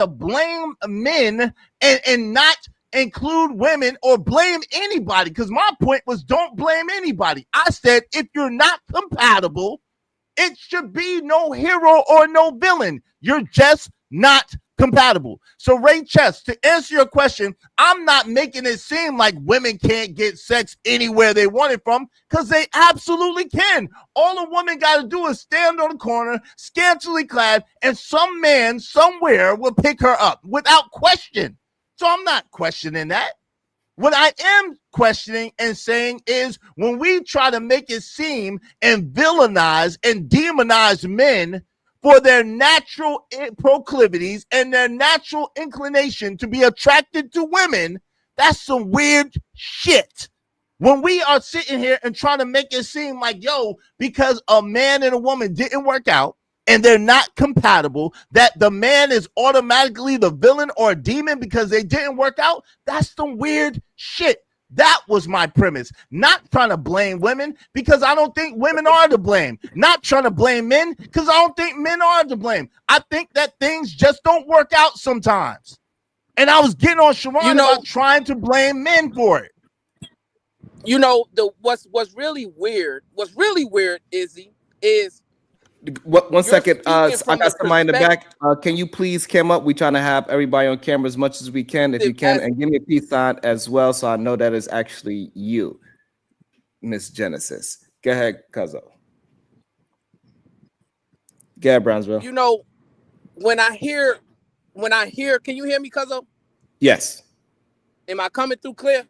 to blame men and not include women or blame anybody, because my point was don't blame anybody. I said if you're not compatible, it should be no hero or no villain. You're just not compatible. So Ray Chess, to answer your question, I'm not making it seem like women can't get sex anywhere they want it from, because they absolutely can. All a woman got to do is stand on the corner, scantily clad, and some man somewhere will pick her up without question. So I'm not questioning that. What I am questioning and saying is when we try to make it seem and villainize and demonize men for their natural proclivities and their natural inclination to be attracted to women, that's some weird shit. When we are sitting here and trying to make it seem like, yo, because a man and a woman didn't work out and they're not compatible, that the man is automatically the villain or a demon because they didn't work out, that's some weird shit. That was my premise. Not trying to blame women, because I don't think women are to blame. Not trying to blame men, because I don't think men are to blame. I think that things just don't work out sometimes. And I was getting on Sharon about trying to blame men for it. You know, what's really weird, Izzy, is one second. I got somebody in the back. Can you please come up? We're trying to have everybody on camera as much as we can, if you can, and give me a peace sign as well, so I know that is actually you, Miss Genesis. Go ahead, Cuzzo. Go ahead, Brownsville. You know, when I hear, can you hear me, Cuzzo? Yes. Am I coming through clear?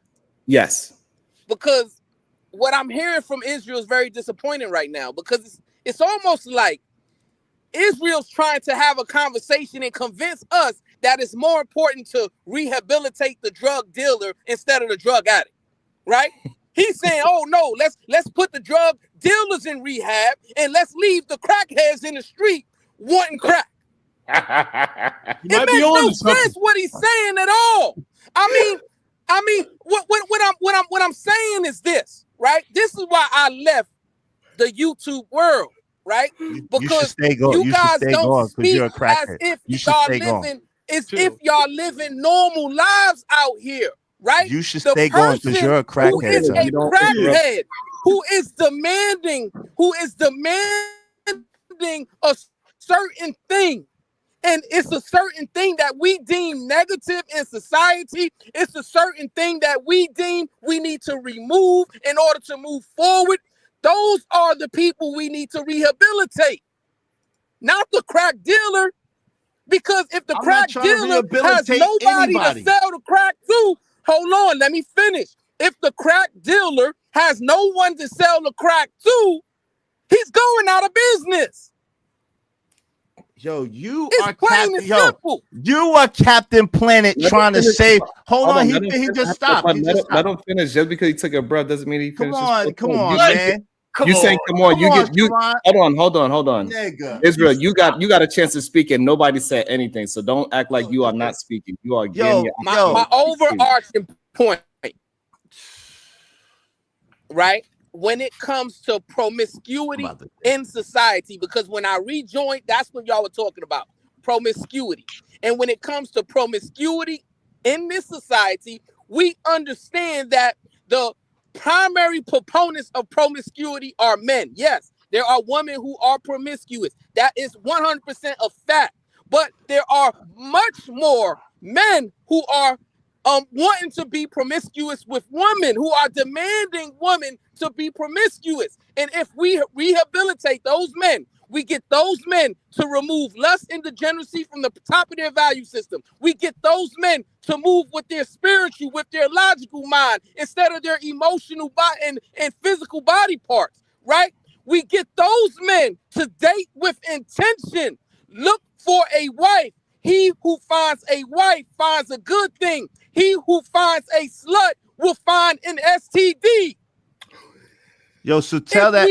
Yes. Because what I'm hearing from Israel is very disappointing right now, because it's almost like Israel's trying to have a conversation and convince us that it's more important to rehabilitate the drug dealer instead of the drug addict, right? He's saying, oh no, let's put the drug dealers in rehab and let's leave the crackheads in the street wanting crack. It makes no sense what he's saying at all. I mean, what I'm saying is this, right? This is why I left the YouTube world, right? Because you guys don't speak as if y'all living normal lives out here, right? You should stay going because you're a crackhead. Who is a crackhead? Who is demanding a certain thing. And it's a certain thing that we deem negative in society. It's a certain thing that we deem we need to remove in order to move forward. Those are the people we need to rehabilitate, not the crack dealer. Because if the crack dealer has nobody to sell the crack to, hold on, let me finish. If the crack dealer has no one to sell the crack to, he's going out of business. Yo, you are Captain Planet trying to save. Hold on, he just stopped. Let him finish. Just because he took a breath doesn't mean he finished. Come on, man. You saying come on? Hold on. Nigga. Israel, you got a chance to speak and nobody said anything. So don't act like you are not speaking. You are getting my overarching point, right? When it comes to promiscuity in society, because when I rejoined, that's what y'all were talking about, promiscuity. And when it comes to promiscuity in this society, we understand that the primary proponents of promiscuity are men. Yes, there are women who are promiscuous. That is 100% a fact. But there are much more men who are wanting to be promiscuous with women, who are demanding women to be promiscuous. And if we rehabilitate those men, we get those men to remove lust and degeneracy from the top of their value system. We get those men to move with their spiritual, with their logical mind, instead of their emotional body and physical body parts, right? We get those men to date with intention. Look for a wife. He who finds a wife finds a good thing. He who finds a slut will find an STD. Yo, so tell that,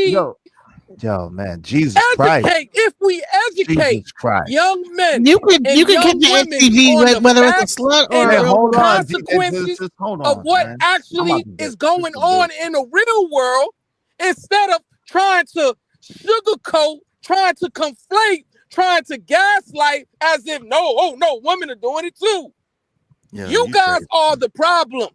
yo, man, Jesus Christ. If we educate young men, you can get the STD whether it's a slut or the consequences of what actually is going on in the real world, instead of trying to sugarcoat, trying to conflate trying to gaslight as if no, women are doing it too. Yeah, you guys are the problem,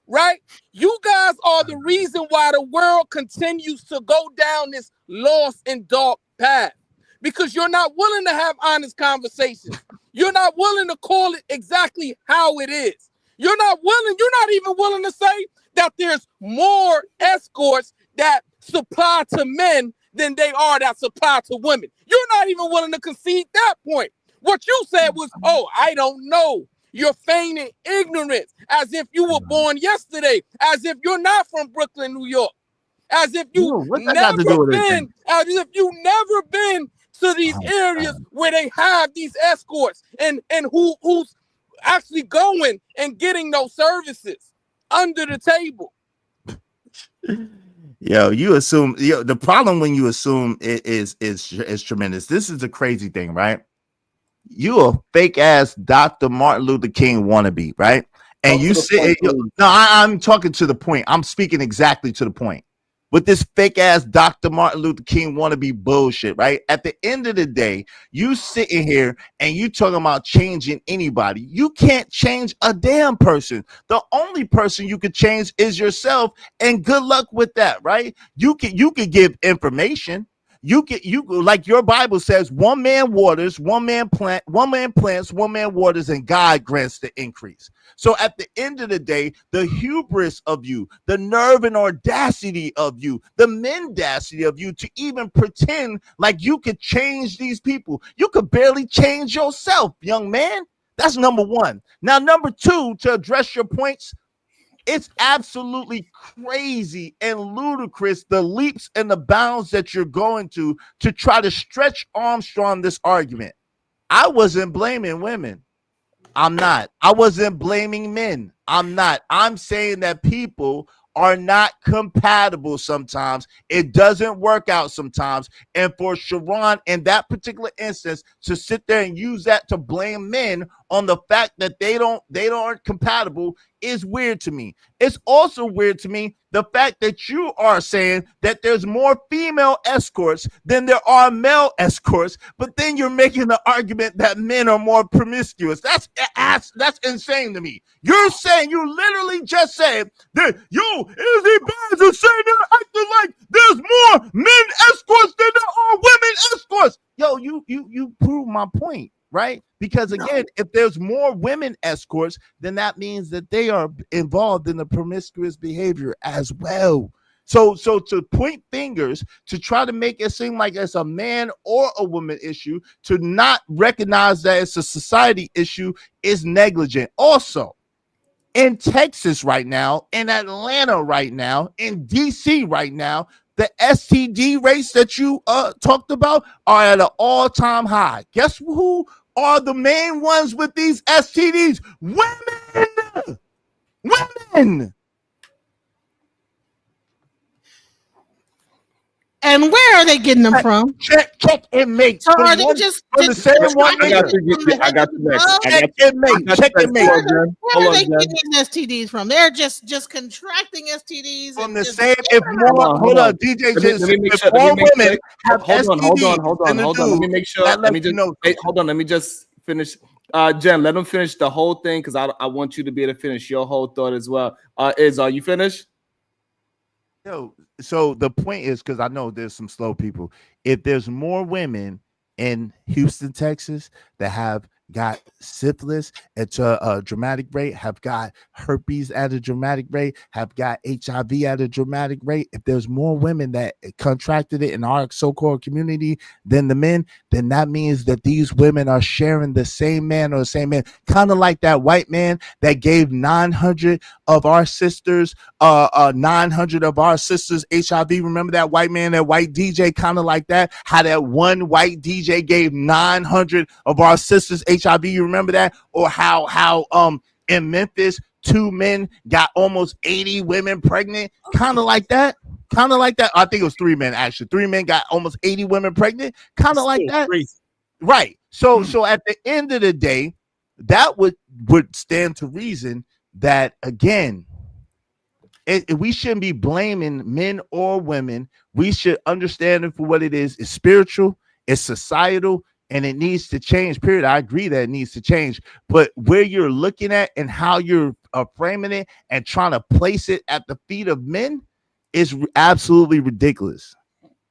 right? You guys are the reason why the world continues to go down this lost and dark path, because you're not willing to have honest conversations. You're not willing to call it exactly how it is. You're not even willing to say that there's more escorts that supply to men than they are that supply to women. You're not even willing to concede that point. What you said was, oh, I don't know. You're feigning ignorance as if you were born yesterday, as if you're not from Brooklyn, New York, as if you've never been to these areas where they have these escorts and who's actually going and getting those services under the table. Yo, you assume the problem when you assume it is tremendous. This is the crazy thing, right? You a fake ass Dr. Martin Luther King wannabe, right? And you say, I'm talking to the point. I'm speaking exactly to the point. With this fake ass Dr. Martin Luther King wannabe bullshit, right? At the end of the day, you sitting here and you talking about changing anybody. You can't change a damn person. The only person you could change is yourself, and good luck with that, right? You could give information. You like your Bible says, one man waters, one man plants, one man waters, and God grants the increase. So at the end of the day, the hubris of you, the nerve and audacity of you, the mendacity of you to even pretend like you could change these people. You could barely change yourself, young man. That's number one. Now, number two, to address your points, it's absolutely crazy and ludicrous, the leaps and the bounds that you're going to try to stretch Armstrong this argument. I wasn't blaming women. I'm not. I wasn't blaming men. I'm not. I'm saying that people are not compatible sometimes. It doesn't work out sometimes. And for Sharon, in that particular instance, to sit there and use that to blame men on the fact that they aren't compatible is weird to me. It's also weird to me the fact that you are saying that there's more female escorts than there are male escorts, but then you're making the argument that men are more promiscuous. That's insane to me. You literally just said that Izzy Barnes is saying they're acting like there's more men escorts than there are women escorts. Yo, you prove my point. Right? Because again, if there's more women escorts, then that means that they are involved in the promiscuous behavior as well. So to point fingers, to try to make it seem like it's a man or a woman issue, to not recognize that it's a society issue is negligent. Also, in Texas right now, in Atlanta right now, in DC right now, the STD rates that you talked about are at an all-time high. Guess who are the main ones with these STDs? Women! Women! And where are they getting them from? Check and make. So are they just the same one? I got you next. Check and make. Where are they getting these STDs from? They're just contracting STDs from the same. If more, hold on, DJ. If more women have STDs, hold on. Let me make sure. Hold on. Let me just finish. Jen, let them finish the whole thing because I want you to be able to finish your whole thought as well. Are you finished? Yo, so the point is, because I know there's some slow people. If there's more women in Houston, Texas, that have got syphilis at a dramatic rate, have got herpes at a dramatic rate, have got HIV at a dramatic rate, if there's more women that contracted it in our so-called community than the men, then that means that these women are sharing the same man or the same man. Kind of like that white man that gave 900 of our sisters HIV. Remember that white man, that white DJ, kind of like that? How that one white DJ gave 900 of our sisters HIV. You remember that? Or how in Memphis 2 men got almost 80 women pregnant? Kind of like that. I think it was 3 men actually. 3 men got almost 80 women pregnant. Kind of like that. Crazy. Right. So at the end of the day, that would stand to reason that again, we shouldn't be blaming men or women. We should understand it for what it is. It's spiritual, it's societal, and it needs to change. Period. I agree that it needs to change, but where you're looking at and how you're framing it and trying to place it at the feet of men is absolutely ridiculous.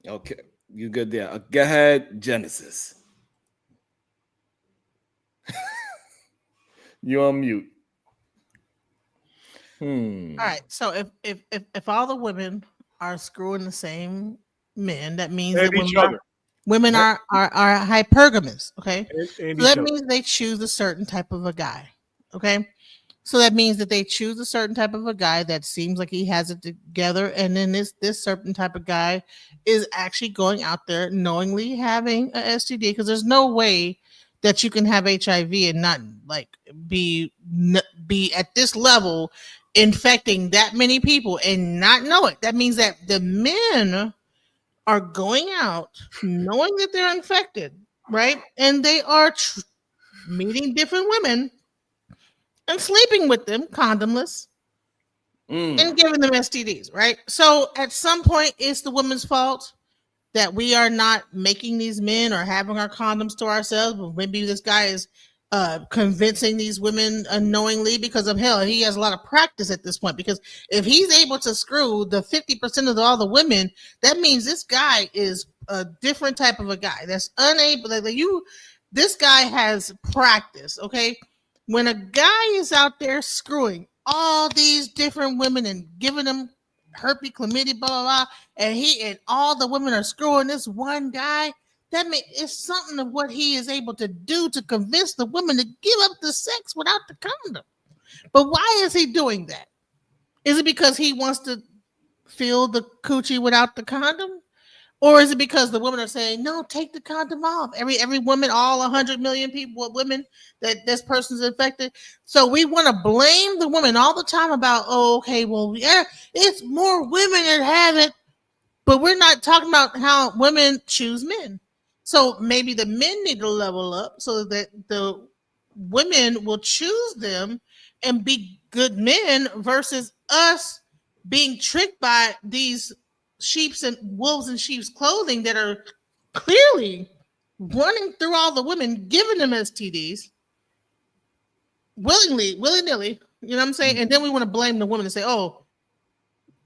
Okay, you good there? Go ahead, Genesis. You're on mute. All right. So if all the women are screwing the same men, that means that women are hypergamous. Okay. So that means they choose a certain type of a guy. Okay. So that means that they choose a certain type of a guy that seems like he has it together, and then this certain type of guy is actually going out there knowingly having a STD, because there's no way that you can have HIV and not like be at this level infecting that many people and not know it. That means that the men are going out knowing that they're infected, right? And they are meeting different women and sleeping with them condomless and giving them STDs, right? So at some point, it's the woman's fault that we are not making these men or having our condoms to ourselves. But maybe this guy is convincing these women unknowingly, because of hell, he has a lot of practice at this point. Because if he's able to screw the 50% of all the women, that means this guy is a different type of a guy that's unable. This guy has practice. Okay, when a guy is out there screwing all these different women and giving them herpes, chlamydia, blah, blah, blah, and all the women are screwing this one guy, that means it's something of what he is able to do to convince the women to give up the sex without the condom. But why is he doing that? Is it because he wants to feel the coochie without the condom? Or is it because the women are saying, no, take the condom off? Every woman, all 100 million people, women, that this person's infected. So we want to blame the woman all the time about, oh, okay, well, yeah, it's more women that have it. But we're not talking about how women choose men. So maybe the men need to level up so that the women will choose them and be good men, versus us being tricked by these sheep's and wolves in sheep's clothing that are clearly running through all the women, giving them STDs willy-nilly, you know what I'm saying? And then we want to blame the woman and say, oh,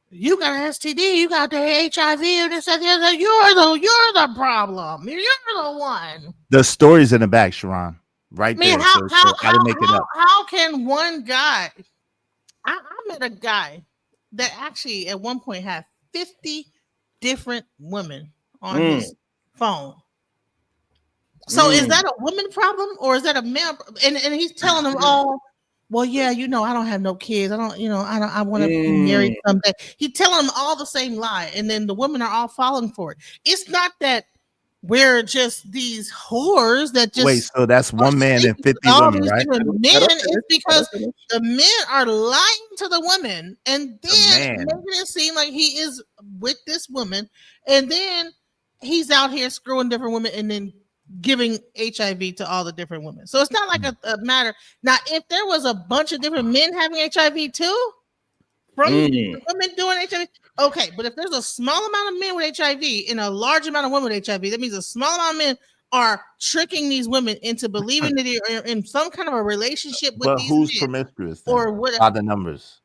you got an STD, you got the HIV, and this and that. You're the problem. You're the one. The story's in the back, Sharon. Right there. I didn't make it up. How can one guy? I met a guy that actually at one point had 50 different women on his phone. So is that a woman problem or is that a man? And he's telling them, oh, well, yeah, I don't have no kids. I want to be married someday. He's telling them all the same lie. And then the women are all falling for it. It's not that we're just these whores that just wait. So that's one man and 50 women, right? Men, it's because the men are lying to the women and then making it seem like he is with this woman, and then he's out here screwing different women and then giving HIV to all the different women. So it's not like a matter. Now, if there was a bunch of different men having HIV too, from women doing HIV, okay, but if there's a small amount of men with HIV and a large amount of women with HIV, that means a small amount of men are tricking these women into believing that they're in some kind of a relationship with these who's men, promiscuous or what are the numbers?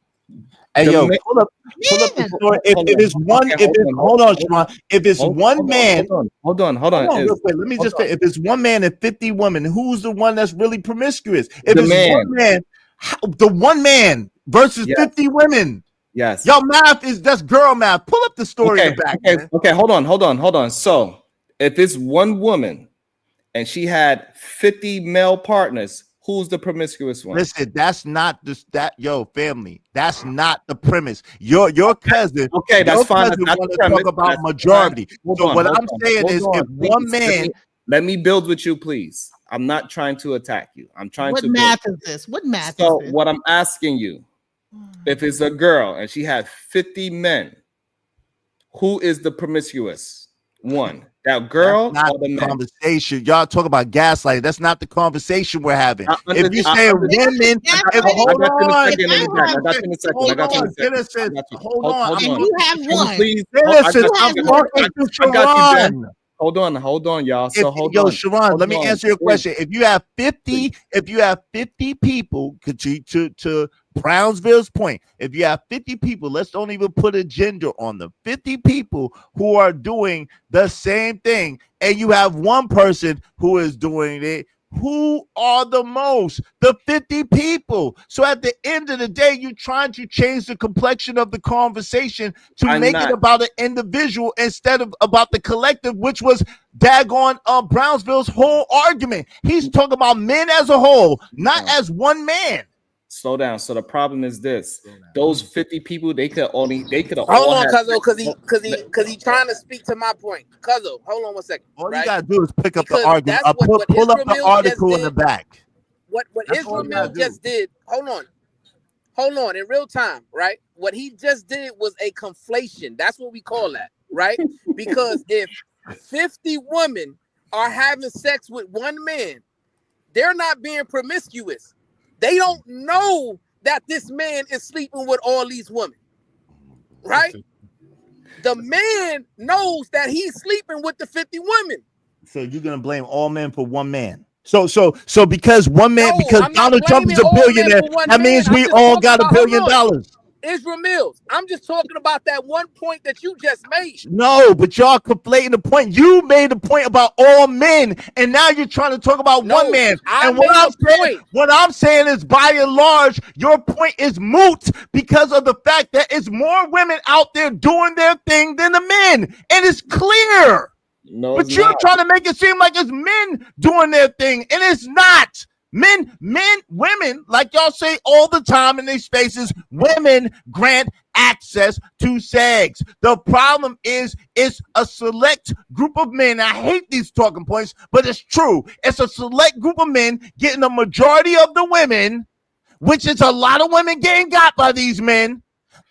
Hey, yo, pull up the story. If it's one, hold on, Sharon. If it's one man, hold on. Real quick. Let me just say, if it's one man and 50 women, who's the one that's really promiscuous? If it's one man, the one man versus 50 women. Yes. Y'all that's girl math. Pull up the story in the back. Okay, hold on. So if it's one woman and she had 50 male partners, who's the promiscuous one? Listen, that's not family. That's not the premise. Your cousin. Okay, that's fine. That's want to talk about majority. So what I'm saying is, if one man, let me build with you, please. I'm not trying to attack you. I'm trying to. What math is this? What math? So what I'm asking you, if it's a girl and she had 50 men, who is the promiscuous one? That girl or the man? Conversation. Y'all talk about gaslighting. That's not the conversation we're having. If you say women, hold on. You have one. Listen, I'm talking to Sharon. Hold on, y'all. So hold on. Sharon, let me answer your question. If you have 50 people, to Brownsville's point, if you have 50 people, let's don't even put a gender on them. 50 people who are doing the same thing, and you have one person who is doing it. Who are the most? The 50 people. So at the end of the day, you're trying to change the complexion of the conversation to make it about an individual instead of about the collective, which was daggone Brownsville's whole argument. He's talking about men as a whole, not as one man. Slow down. So the problem is this: those 50 people, they could hold on, Cuzzo, because he trying to speak to my point. Cuzzo, hold on one second. All you gotta do is pick up the argument. Pull up the article in the back. What Israel Mill just did? Hold on, in real time, right? What he just did was a conflation. That's what we call that, right? Because if 50 women are having sex with one man, they're not being promiscuous. They don't know that this man is sleeping with all these women, right? The man knows that he's sleeping with the 50 women. So you're gonna blame all men for one man? So because one man, because Donald Trump is a billionaire, that means we all got $1 billion. Israel Mills, I'm just talking about that one point that you just made. No, but y'all conflating the point. You made the point about all men, and now you're trying to talk about one man. And what I'm saying is, by and large, your point is moot because of the fact that it's more women out there doing their thing than the men, and it's clear. No, but you're trying to make it seem like it's men doing their thing, and it's not. Men, women, like y'all say all the time in these spaces, women grant access to sex. The problem is it's a select group of men. I hate these talking points, but it's true. It's a select group of men getting the majority of the women, which is a lot of women getting got by these men.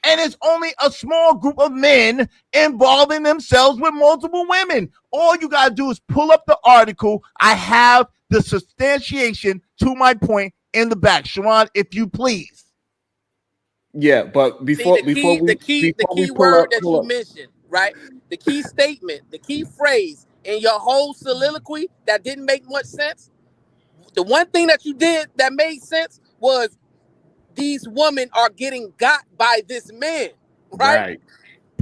And it's only a small group of men involving themselves with multiple women. All you got to do is pull up the article. I have the substantiation to my point in the back. Sharon, if you please. Yeah, but before the key word that you mentioned, right? The key statement, the key phrase in your whole soliloquy that didn't make much sense. The one thing that you did that made sense was these women are getting got by this man, right?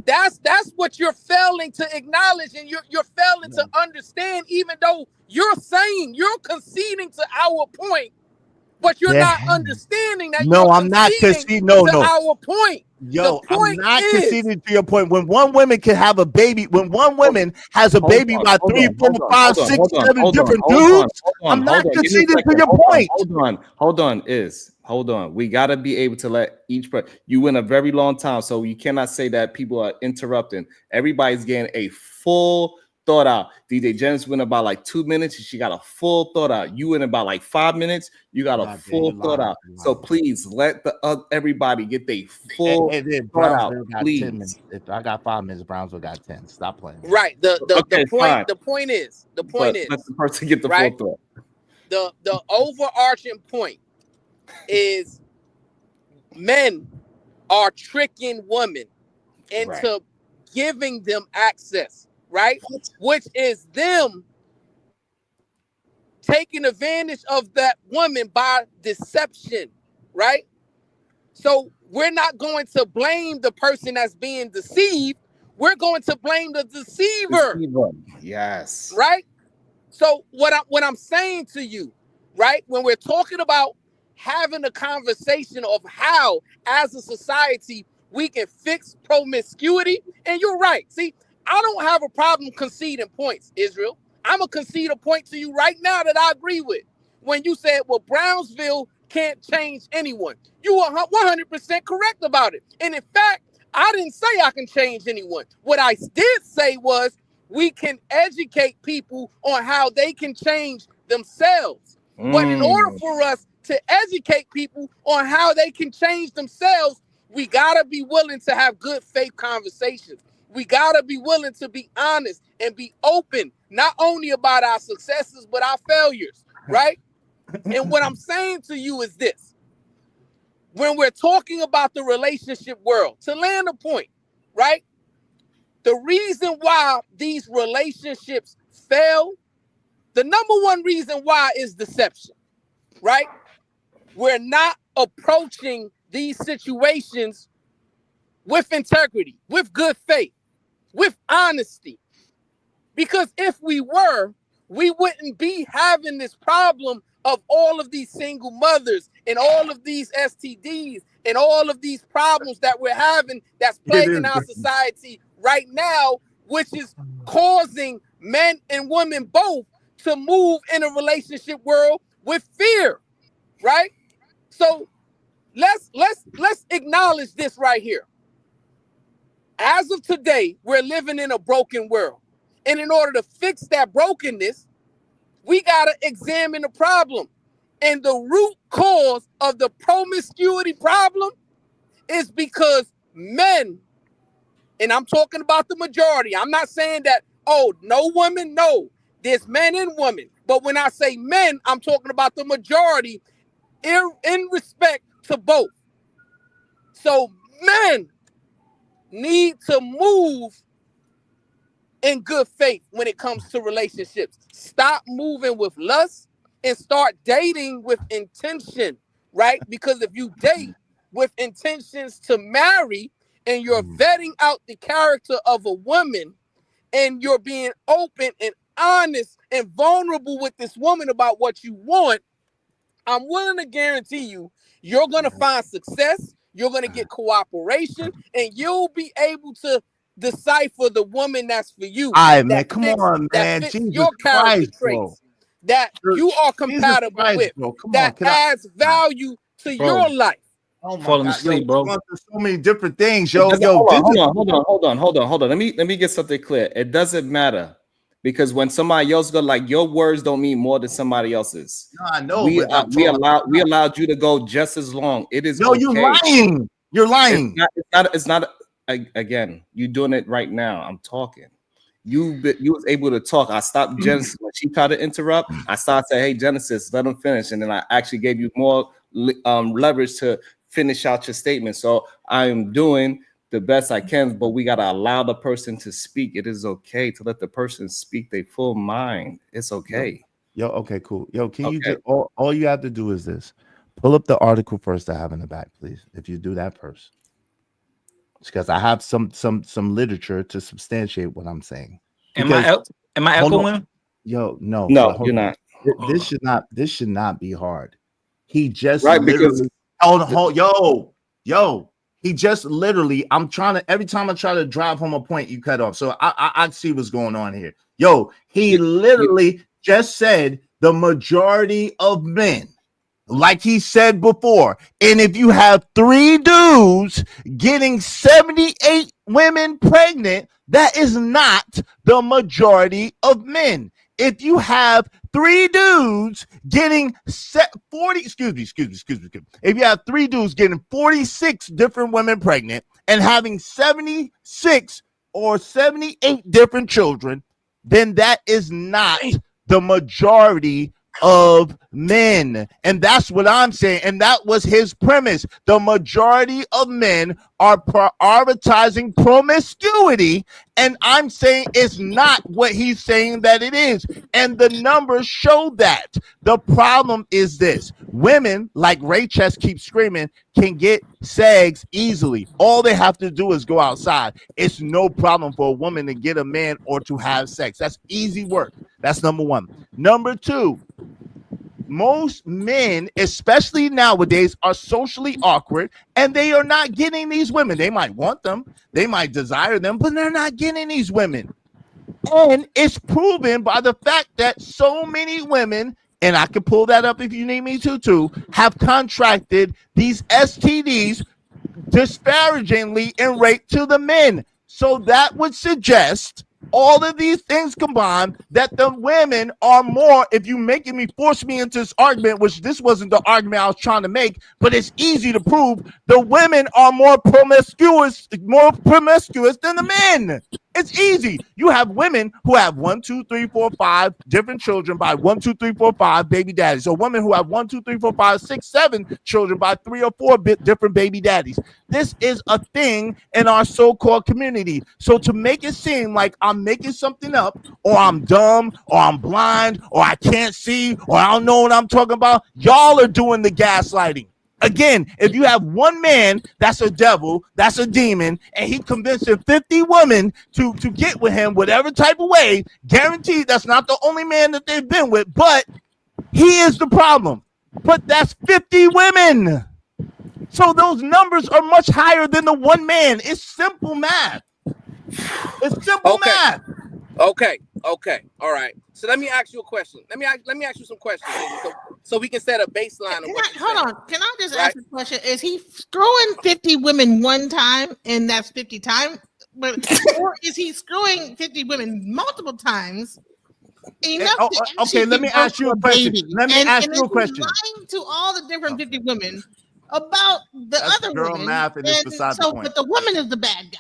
That's what you're failing to acknowledge, and you're failing to understand, even though you're saying you're conceding to our point, but you're not understanding that. No, I'm not conceding. No. Our point. Yo, I'm not conceding to your point. When one woman can have a baby, when one woman has a baby by 3, 4, 5, 6, 7 different dudes, I'm not conceding to your point. Hold on. We got to be able to let each person. You went a very long time, so you cannot say that people are interrupting. Everybody's getting a full thought out. DJ Jennings went about like 2 minutes. She got a full thought out. You went about like 5 minutes. You got a full thought out. So please let everybody get their full thought out. Please. If I got 5 minutes, Brownsville got 10. Stop playing. Right. The point is. Let the person get the full thought. The overarching point is men are tricking women into giving them access, right? Which is them taking advantage of that woman by deception, right? So we're not going to blame the person that's being deceived. We're going to blame the deceiver. Yes. Right? So what I'm saying to you, right, when we're talking about having a conversation of how, as a society, we can fix promiscuity, and you're right. See, I don't have a problem conceding points, Israel. I'm going to concede a point to you right now that I agree with. When you said, well, Brownsville can't change anyone. You are 100% correct about it. And in fact, I didn't say I can change anyone. What I did say was we can educate people on how they can change themselves. But in order for us to educate people on how they can change themselves, we got to be willing to have good faith conversations. We got to be willing to be honest and be open, not only about our successes, but our failures, right? And what I'm saying to you is this. When we're talking about the relationship world, to land a point, right? The reason why these relationships fail, the number one reason why is deception, right? We're not approaching these situations with integrity, with good faith, with honesty. Because if we were, we wouldn't be having this problem of all of these single mothers and all of these STDs and all of these problems that we're having that's plaguing our society right now, which is causing men and women both to move in a relationship world with fear, right? So let's acknowledge this right here. As of today, we're living in a broken world. And in order to fix that brokenness, we got to examine the problem. And the root cause of the promiscuity problem is because men, and I'm talking about the majority. I'm not saying that, oh, no women, no. There's men and women. But when I say men, I'm talking about the majority in respect to both. So men need to move in good faith when it comes to relationships. Stop moving with lust and start dating with intention, right? Because if you date with intentions to marry and you're vetting out the character of a woman and you're being open and honest and vulnerable with this woman about what you want, I'm willing to guarantee you, you're going to find success, you're going to get cooperation, and you'll be able to decipher the woman that's for you. All right, man. Come on, man. Jesus your character Christ, bro. traits that you are compatible Christ, with, bro. Come that on, adds value to your life. Oh my Falling God. asleep, bro. So many different things, yo. Hold on. Let me get something clear. It doesn't matter. Because when somebody else go, like, your words don't mean more than somebody else's. No, I know. We allowed you to go just as long. It is okay. You're lying. You're lying. It's not. Again, you're doing it right now. I'm talking. You was able to talk. I stopped Genesis when she tried to interrupt. I started saying, "Hey, Genesis, let him finish," and then I actually gave you more leverage to finish out your statement. So I am doing the best I can, but we gotta allow the person to speak. It is okay to let the person speak their full mind. It's okay. Yo, okay, cool. Yo, can you just all you have to do is this: pull up the article first I have in the back, please. If you do that first, because I have some literature to substantiate what I'm saying. Am I echoing? Yo, no, you're not. This should not be hard. He just because he just literally, every time I try to drive home a point, you cut off. So I see what's going on here. Yo, he literally just said the majority of men, like he said before. And if you have 3 dudes getting 78 women pregnant, that is not the majority of men. If you have 3 dudes getting 40, excuse me. If you have 3 dudes getting 46 different women pregnant and having 76 or 78 different children, then that is not the majority of men. And that's what I'm saying. And that was his premise. The majority of men are prioritizing promiscuity. And I'm saying it's not what he's saying that it is. And the numbers show that. The problem is this: women, like Ray Chess keeps screaming, can get sex easily. All they have to do is go outside. It's no problem for a woman to get a man or to have sex. That's easy work. That's number one. Number two, most men, especially nowadays, are socially awkward and they are not getting these women. They might want them, they might desire them, but they're not getting these women. And it's proven by the fact that so many women, and I can pull that up if you need me to too, have contracted these STDs disparagingly in rate to the men. So that would suggest, all of these things combined, that the women are more, if you force me into this argument, which this wasn't the argument I was trying to make, but it's easy to prove, the women are more promiscuous than the men. It's easy. You have women who have 1, 2, 3, 4, 5 different children by 1, 2, 3, 4, 5 baby daddies. So women who have 1, 2, 3, 4, 5, 6, 7 children by 3 or 4 different baby daddies. This is a thing in our so-called community. So to make it seem like I'm making something up, or I'm dumb, or I'm blind, or I can't see, or I don't know what I'm talking about, y'all are doing the gaslighting. Again, if you have one man that's a devil, that's a demon, and he convincing 50 women to get with him whatever type of way, guaranteed that's not the only man that they've been with, but he is the problem. But that's 50 women. So those numbers are much higher than the one man. It's simple math. It's simple math. Okay. All right. So let me ask you a question. Let me ask you some questions, so we can set a baseline. Hold on. Can I just ask a question? Is he screwing 50 women one time, and that's 50 times? Or is he screwing 50 women multiple times? Okay, let me ask you a question. Lying to all the different 50 women about the other girl women. Math, and it's beside the point. But the woman is the bad guy.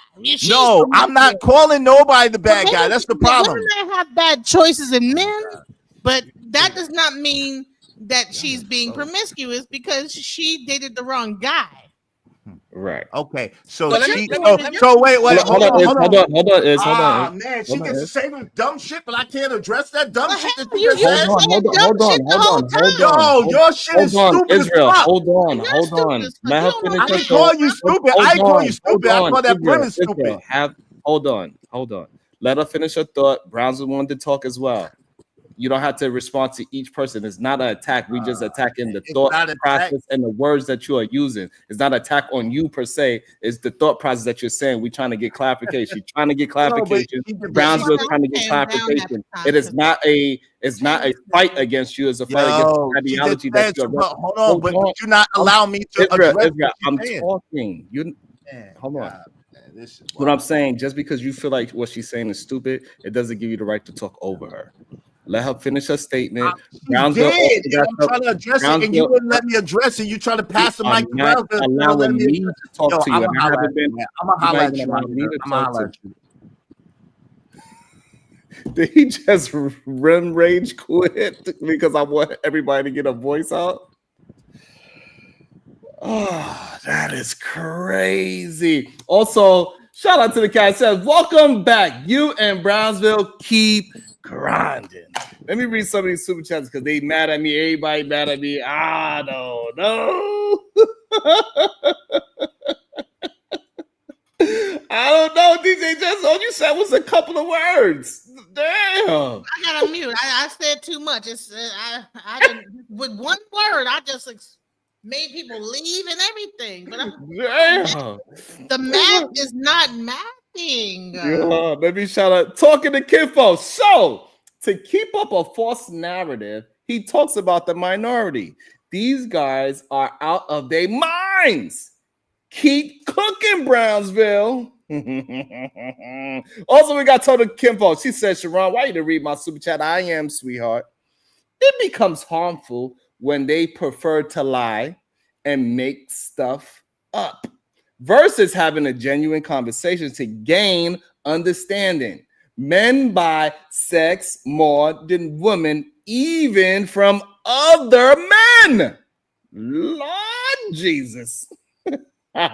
No, I'm not calling nobody the bad guy. That's the problem. Women may have bad choices in men, but that does not mean that she's being promiscuous because she dated the wrong guy. Right. Okay. So wait. Hold on. Man, she gets to say this dumb shit, but I can't address that dumb shit that you just said. Hold on. Yo, your shit is stupid. Israel, as fuck. hold on. I didn't call you stupid. I didn't call you stupid. I call that women stupid. Hold on. Let her finish her thought. Brownsville wanted to talk as well. You don't have to respond to each person. It's not an attack. We just attacking the thought process and the words that you are using. It's not an attack on you per se. It's the thought process that you're saying. We're trying to get clarification. You're trying to get clarification. Brownsville's trying to get clarification. It is not a fight against you. It's a fight against the ideology that you're. Hold on, but you're not allowing me to address. I'm talking. Hold on. What I'm saying, just because you feel like what she's saying is stupid, it doesn't give you the right to talk over her. Let her finish her statement. I'm trying to address it, and you wouldn't let me address it. You try to pass the mic around. Allowing me to talk to you. I'm gonna holler at you. Did he just run rage quit because I want everybody to get a voice out? Oh, that is crazy. Also, shout out to the cat says, welcome back. You and Brownsville keep grinding. Let me read some of these super chats because they mad at me. Everybody mad at me. No. I don't know, DJ Jess. All you said was a couple of words. Damn. I got a mute. I said too much. I didn't, with one word, I just made people leave and everything. But the math is not mathing. Yeah, let me shout out. Talking to Kinfo. So, to keep up a false narrative, he talks about the minority. These guys are out of their minds. Keep cooking, Brownsville. Also, we got Total Kinfo. She said, Sharon, why you to read my super chat? I am, sweetheart. It becomes harmful when they prefer to lie and make stuff up versus having a genuine conversation to gain understanding. Men buy sex more than women, even from other men. Lord Jesus. Shout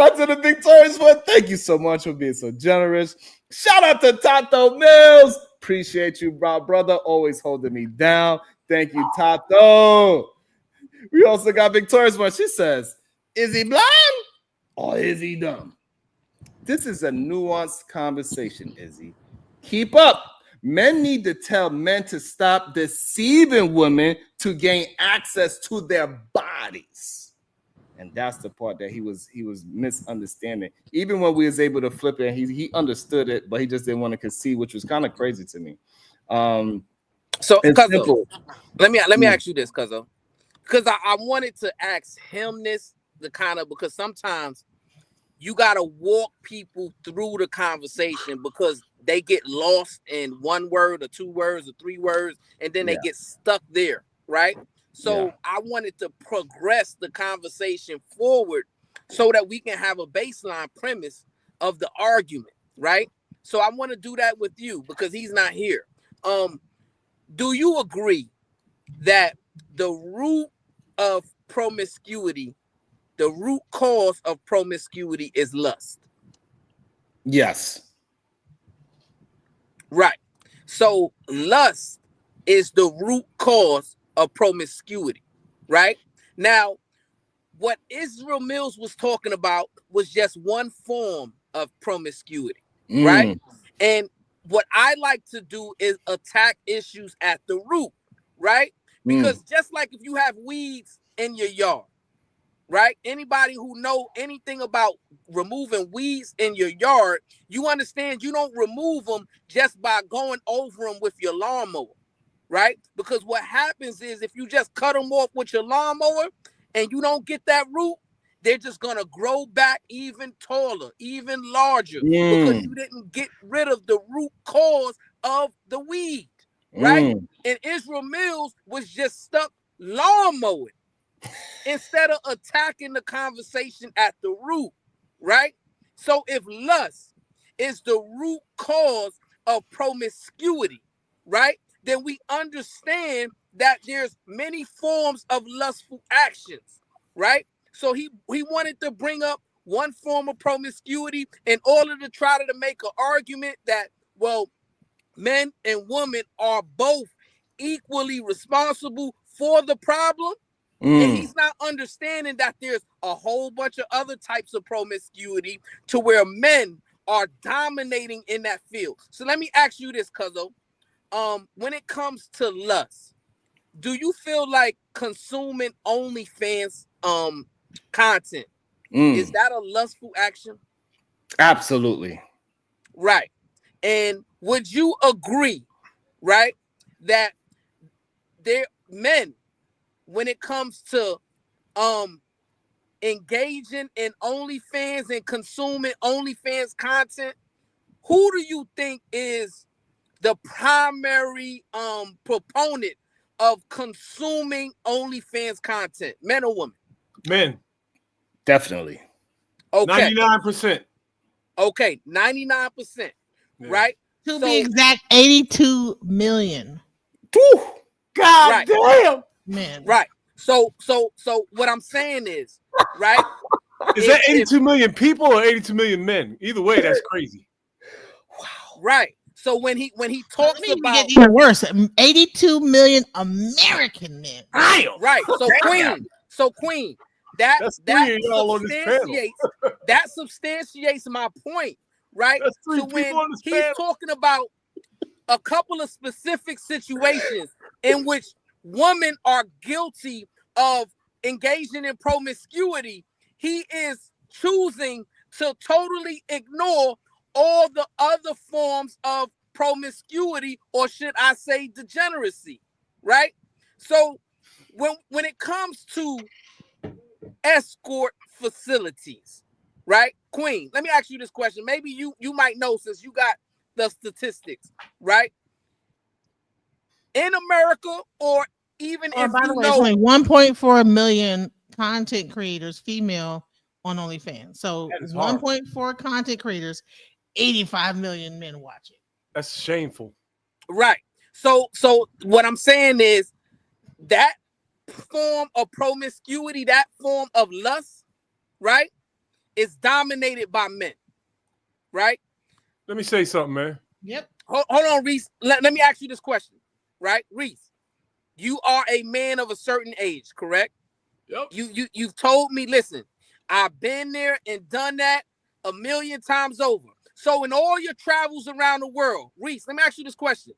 out to the victorious one. Thank you so much for being so generous. Shout out to Tato Mills. Appreciate you, brother. Always holding me down. Thank you, Tato. We also got victorious one. She says, is he blind or is he dumb? This is a nuanced conversation, Izzy. Keep up. Men need to tell men to stop deceiving women to gain access to their bodies. And that's the part that he was misunderstanding. Even when we was able to flip it, he understood it, but he just didn't want to concede, which was kind of crazy to me. So, Cuzzo, let me ask you this, Cuzzo, because I wanted to ask him this, because sometimes you got to walk people through the conversation because they get lost in one word or two words or three words, and then they get stuck there, right? So I wanted to progress the conversation forward so that we can have a baseline premise of the argument. right? So I want to do that with you because he's not here. Do you agree that the root of promiscuity, the root cause of promiscuity is lust? Yes. Right. So lust is the root cause of promiscuity, right? Now, what Israel Mills was talking about was just one form of promiscuity, right? And what I like to do is attack issues at the root, right? Because just like if you have weeds in your yard, right? Anybody who know anything about removing weeds in your yard, you understand you don't remove them just by going over them with your lawnmower, right? Because what happens is if you just cut them off with your lawnmower and you don't get that root, they're just going to grow back even taller, even larger, because you didn't get rid of the root cause of the weed, right? And Israel Mills was just stuck lawn mowing instead of attacking the conversation at the root, right? So if lust is the root cause of promiscuity, right, then we understand that there's many forms of lustful actions, right? So he wanted to bring up one form of promiscuity in order to try to make an argument that, well, men and women are both equally responsible for the problem. And he's not understanding that there's a whole bunch of other types of promiscuity to where men are dominating in that field. So let me ask you this, Cuzzo. When it comes to lust, do you feel like consuming OnlyFans content is that a lustful action? Absolutely. Right. And would you agree, right, that there men, when it comes to engaging in OnlyFans and consuming OnlyFans content, who do you think is the primary proponent of consuming OnlyFans content, men or women? Men. Definitely. Okay. 99%. Okay, 99%. Yeah. Right? To be exact, 82 million. God right. damn. Man. Right. So what I'm saying is, right? Is that 82 million people or 82 million men? Either way, that's crazy. Wow. Right. So when he talks about get even worse, 82 million American men. Right. So Queen, that substantiates my point, right? So when he's talking about a couple of specific situations in which women are guilty of engaging in promiscuity, he is choosing to totally ignore all the other forms of promiscuity, or should I say degeneracy, right? So when it comes to escort facilities, right? Queen, let me ask you this question. Maybe you might know since you got the statistics, right? In America, or even if by you the way, know, it's only 1.4 million content creators, female, on OnlyFans. So 1.4 content creators, 85 million men watch it. That's shameful. Right. So what I'm saying is that form of promiscuity, that form of lust, right, is dominated by men, right? Let me say something, man. Yep. Hold on, Reese. Let me ask you this question, right? Reese, you are a man of a certain age, correct? Yep. You've told me, listen, I've been there and done that a million times over. So in all your travels around the world, Reese, let me ask you this question.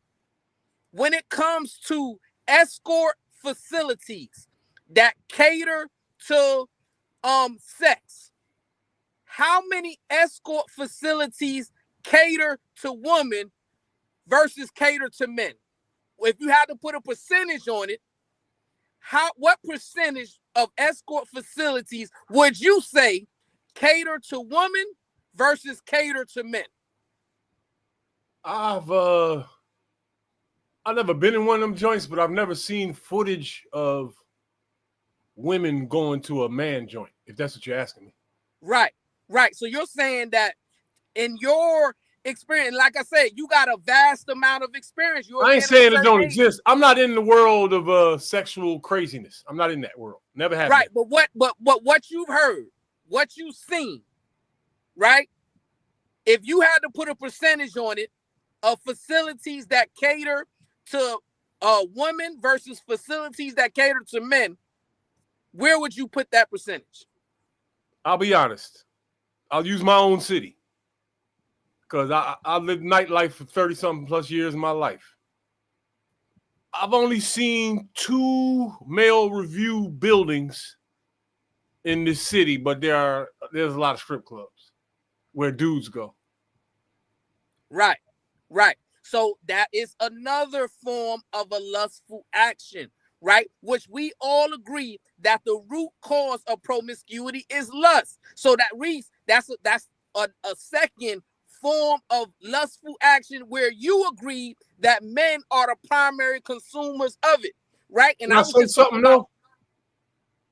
When it comes to escort facilities that cater to sex, how many escort facilities cater to women versus cater to men? If you had to put a percentage on it, what percentage of escort facilities would you say cater to women versus cater to men? I've never been in one of them joints, but I've never seen footage of women going to a man joint, if that's what you're asking me. Right. So you're saying that in your experience. Like I said, you got a vast amount of experience. I ain't saying it don't exist. I'm not in the world of sexual craziness. I'm not in that world. Never have. Right, but what you've heard, what you've seen, right? If you had to put a percentage on it of facilities that cater to women versus facilities that cater to men, where would you put that percentage? I'll be honest. I'll use my own city because I lived nightlife for 30-something plus years of my life. I've only seen 2 male review buildings in this city, but there's a lot of strip clubs where dudes go. Right, right. So that is another form of a lustful action, right? Which we all agree that the root cause of promiscuity is lust. So that Reese, that's a second form of lustful action where you agree that men are the primary consumers of it, right? And I was say something though.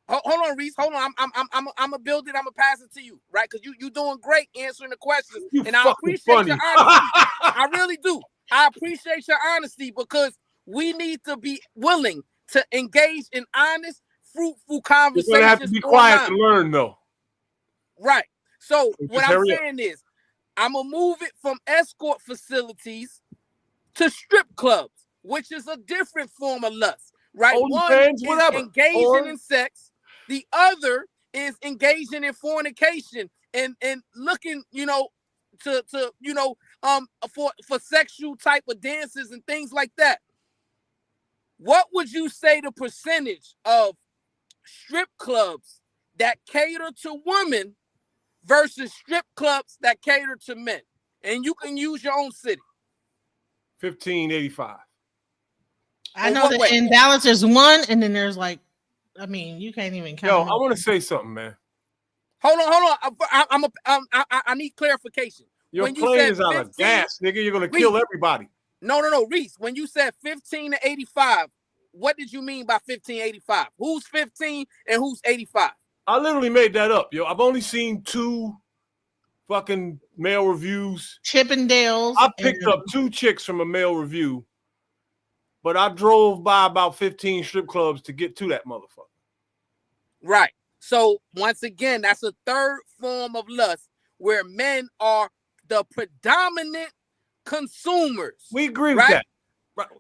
Hold on, Reese. Hold on. I'm gonna build it. I'm gonna pass it to you, right? Because you doing great answering the questions, and I appreciate your honesty. I really do. I appreciate your honesty because we need to be willing to engage in honest, fruitful conversations. You're gonna have to be quiet to learn, though. Right. So what I'm saying is, I'm gonna move it from escort facilities to strip clubs, which is a different form of lust, right? One is engaging in sex. The other is engaging in fornication and looking, for sexual type of dances and things like that. What would you say the percentage of strip clubs that cater to women versus strip clubs that cater to men? And you can use your own city. 1585. I know that in Dallas there's one, and then there's you can't even count. Yo, I want to say something, man. Hold on. I need clarification. Your plane is out of gas, nigga. You're gonna kill everybody. No, Reese. When you said 15 to 85, what did you mean by 1585? Who's 15 and who's 85? I literally made that up, yo. I've only seen 2 fucking male reviews. Chippendales. I picked up 2 chicks from a male review, but I drove by about 15 strip clubs to get to that motherfucker. Right. So once again, that's a third form of lust where men are the predominant consumers. We agree with that.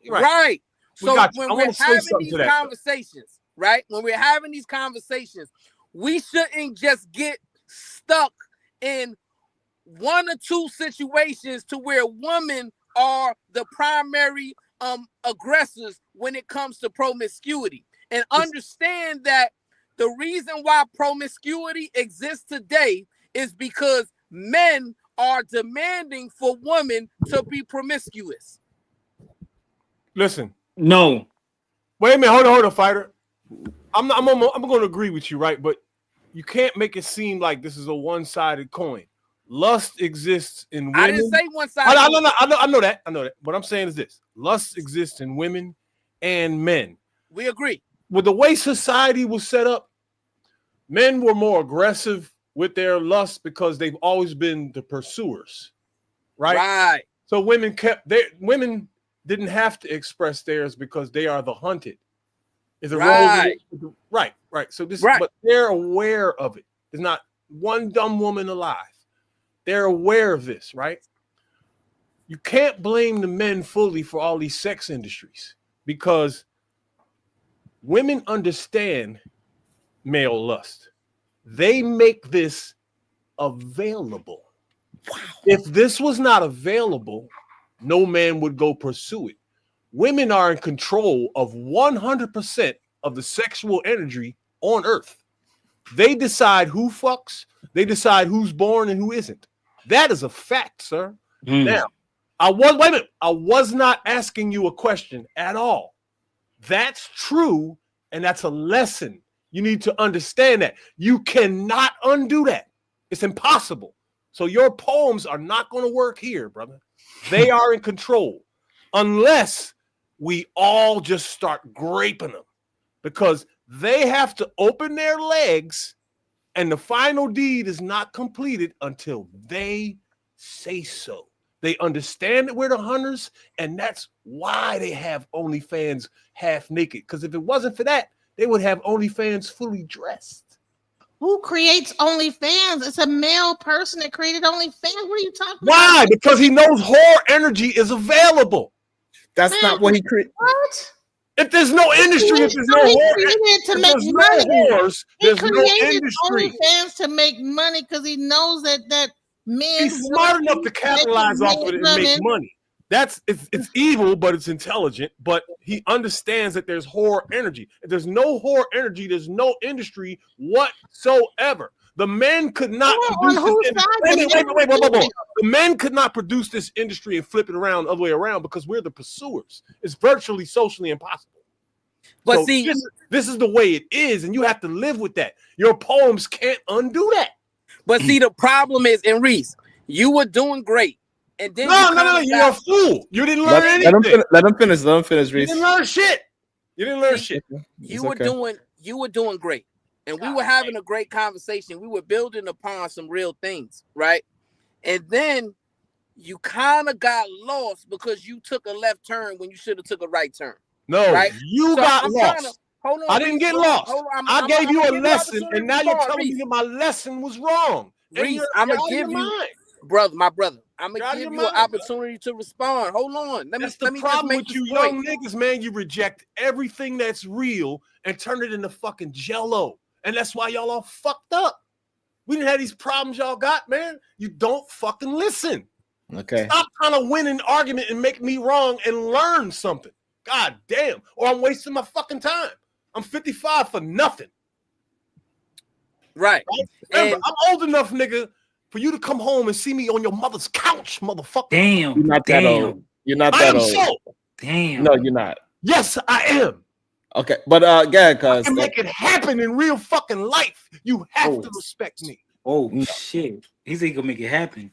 Right. So when we're having these conversations, right? When we're having these conversations, we shouldn't just get stuck in 1 or 2 situations to where women are the primary aggressors when it comes to promiscuity. And understand that the reason why promiscuity exists today is because men are demanding for women to be promiscuous. Listen. No. Wait a minute. Hold on, fighter. I'm going to agree with you, right? But you can't make it seem like this is a one-sided coin. Lust exists in women. I didn't say one-sided. I know that. What I'm saying is this. Lust exists in women and men. We agree. With the way society was set up, men were more aggressive with their lust because they've always been the pursuers, right? Right. So women didn't have to express theirs because they are the hunted. Is a right. Role, right. So but they're aware of it. There's not one dumb woman alive. They're aware of this, right? You can't blame the men fully for all these sex industries because women understand male lust. They make this available. Wow. If this was not available, no man would go pursue it. Women are in control of 100% of the sexual energy on earth. They decide who fucks, they decide who's born and who isn't. That is a fact, sir. Now, I was not asking you a question at all. That's true, and that's a lesson. You need to understand that. You cannot undo that. It's impossible. So your poems are not going to work here, brother. They are in control unless we all just start graping them because they have to open their legs and the final deed is not completed until they say so. They understand that we're the hunters, and that's why they have OnlyFans half naked. Because if it wasn't for that, they would have OnlyFans fully dressed. Who creates OnlyFans? It's a male person that created OnlyFans. What are you talking about? Why? Because he knows whore energy is available. That's not what he created. What? If there's no industry, if there's no whore, to make money. Whores, there's no industry. OnlyFans to make money because he knows that men. He's smart enough to capitalize off of it and make money. It's evil, but it's intelligent. But he understands that there's whore energy. If there's no whore energy, there's no industry whatsoever. The men could not produce the men could not produce this industry and flip it around the other way around because we're the pursuers. It's virtually socially impossible. But so see, this is the way it is, and you have to live with that. Your poems can't undo that. But see, the problem is, and Reese, you were doing great. And then no, you're a fool. You didn't learn anything. Let him finish, Reese. You didn't learn shit. You were doing great. And we were having a great conversation. We were building upon some real things, right? And then you kind of got lost because you took a left turn when you should have took a right turn. No, right? You got lost. Hold on, I didn't get lost. I gave you a lesson, and now you're telling Reese. me that my lesson was wrong. Reese, I'm gonna give you, my brother. I'm gonna give you an opportunity to respond. Hold on. Let me problem with you young niggas, man. You reject everything that's real and turn it into fucking jello. And that's why y'all all fucked up. We didn't have these problems y'all got, man. You don't fucking listen. Okay. Stop trying to win an argument and make me wrong and learn something. God damn. Or I'm wasting my fucking time. I'm 55 for nothing. Right. Remember, I'm old enough, nigga, for you to come home and see me on your mother's couch, motherfucker. Damn. You're not that old. You're not that old. So. Damn. No, you're not. Yes, I am. Okay, but again, cuz I can make it happen in real fucking life. You have to respect me. Oh shit. He said he gonna make it happen.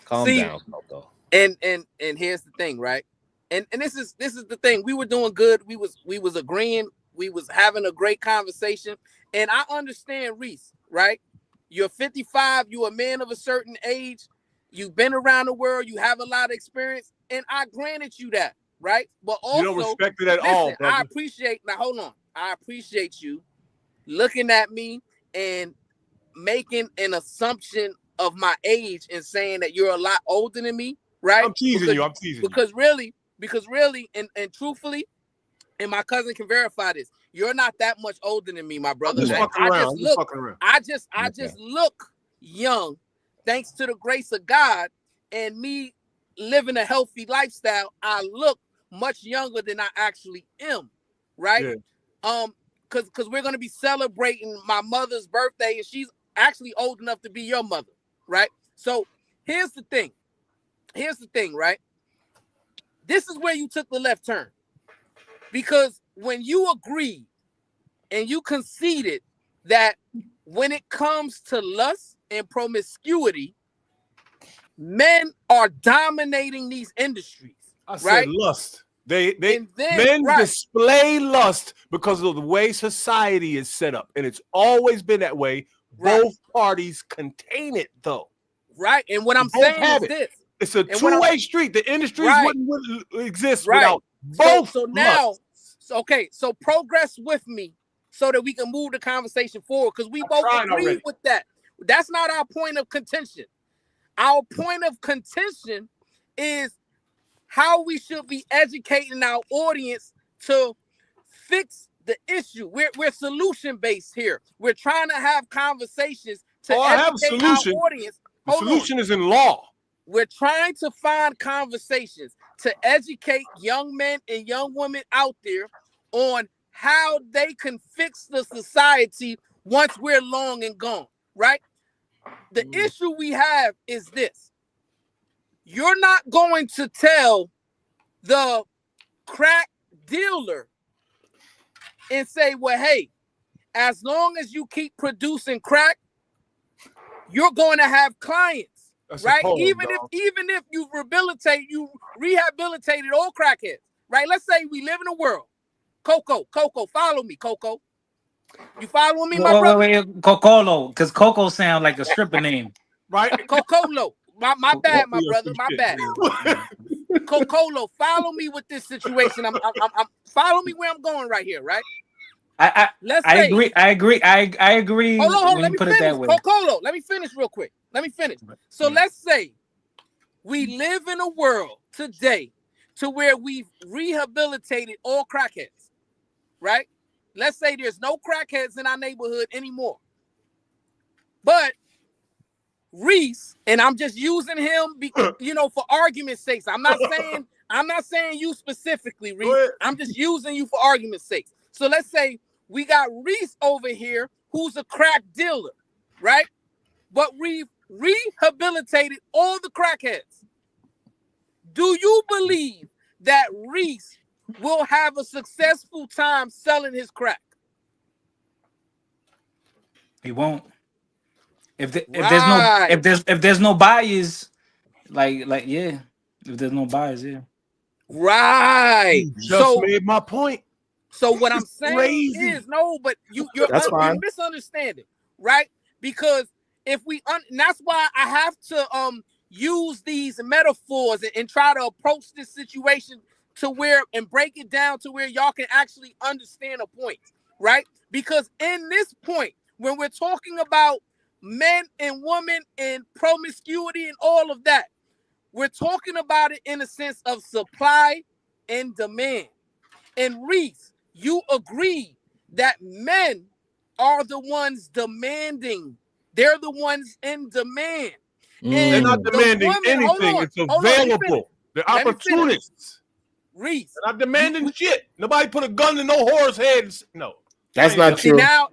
Calm down, Coco. And here's the thing, right? And this is the thing. We were doing good. We was agreeing. We was having a great conversation. And I understand Reese, right? You're 55, you're a man of a certain age, you've been around the world, you have a lot of experience, and I granted you that. Right, but also you don't respect it at all, brother. I appreciate I appreciate you looking at me and making an assumption of my age and saying that you're a lot older than me, right? I'm teasing you. Because really, and truthfully, and my cousin can verify this, you're not that much older than me, my brother. I just look young, thanks to the grace of God and me living a healthy lifestyle. I look much younger than I actually am, right? Yeah. Because we're gonna be celebrating my mother's birthday, and she's actually old enough to be your mother, right? So here's the thing, right? This is where you took the left turn, because when you agreed and you conceded that when it comes to lust and promiscuity, men are dominating these industries. I said lust. Men display lust because of the way society is set up, and it's always been that way. Right. Both parties contain it, though. Right, and what I'm saying is this: it's a two-way street. The industries wouldn't exist without both. So now, so progress with me so that we can move the conversation forward, because we both agree with that. That's not our point of contention. Our point of contention is how we should be educating our audience to fix the issue. We're solution based here. We're trying to have conversations to educate our audience. The solution is in law. We're trying to find conversations to educate young men and young women out there on how they can fix the society once we're long and gone, right? The issue we have is this. You're not going to tell the crack dealer and say, well, hey, as long as you keep producing crack, you're going to have clients, right? Even if you rehabilitated all crackheads, right? Let's say we live in a world. Coco, follow me, Coco. You following me, my brother? Wait, Cocolo, because Coco sounds like a stripper name. Right? Cocolo. My bad, my brother. My bad. Cocolo, follow me with this situation. I'm follow me where I'm going right here, right? I agree. I agree. Hold on. Let me put finish. It that way. Cocolo, let me finish real quick. So let's say we live in a world today to where we've rehabilitated all crackheads, right? Let's say there's no crackheads in our neighborhood anymore. But Reese, and I'm just using him because, for argument's sake. I'm not saying you specifically, Reese. I'm just using you for argument's sake. So let's say we got Reese over here who's a crack dealer, right? But we've rehabilitated all the crackheads. Do you believe that Reese will have a successful time selling his crack? He won't. If there's no buyers, like yeah. If there's no buyers, yeah. Right. Just made my point. So what I'm saying is you're misunderstanding, right? Because if and that's why I have to use these metaphors and try to approach this situation to where and break it down to where y'all can actually understand a point, right? Because in this point, when we're talking about men and women and promiscuity and all of that, we're talking about it in a sense of supply and demand. And Reese, you agree that men are the ones demanding. They're the ones in demand. They're not demanding anything. It's available. They're opportunists. Reese, they're not demanding shit. Nobody put a gun in no whore's head. No. That's not true. Now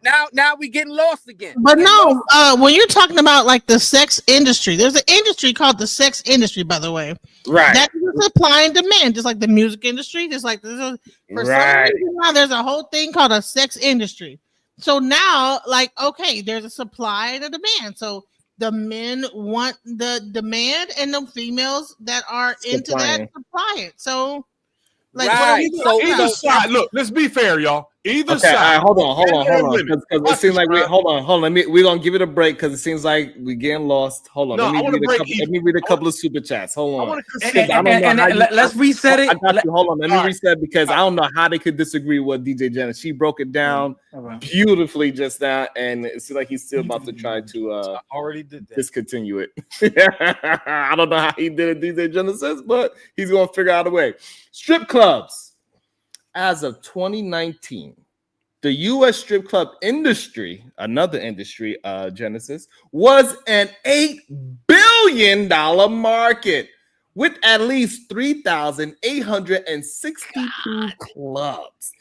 we getting lost again. But no, when you're talking about like the sex industry, there's an industry called the sex industry, by the way. Right. That is supply and demand, just like the music industry. Just like some reason now, there's a whole thing called a sex industry. So now, okay, there's a supply and a demand. So the men want the demand, and the females that are into that supply it. So, either side. Look, let's be fair, y'all. Either side. Right, hold on. Because it seems like hold on. We're gonna give it a break because it seems like we're getting lost. Hold on. Let me read a couple of super chats. Hold on. Let's reset it. I got you. Hold on. Let me reset because I don't know how they could disagree with DJ Jenna. She broke it down beautifully just now, and it seems like he's still about to try to I already did that. Discontinue it. I don't know how he did it, DJ Genesis, but he's gonna figure out a way. Strip clubs. As of 2019, the U.S. strip club industry, another industry, Genesis, was an $8 billion market with at least 3,862 clubs.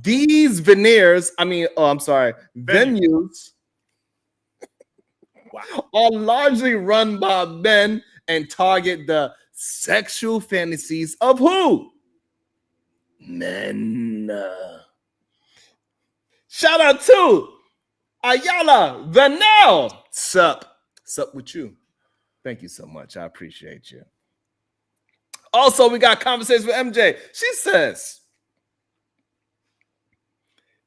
These venues are largely run by men and target the sexual fantasies of who? Men. Shout out to Ayala Vanel. Sup with you. Thank you so much. I appreciate you. Also, we got conversations with MJ. She says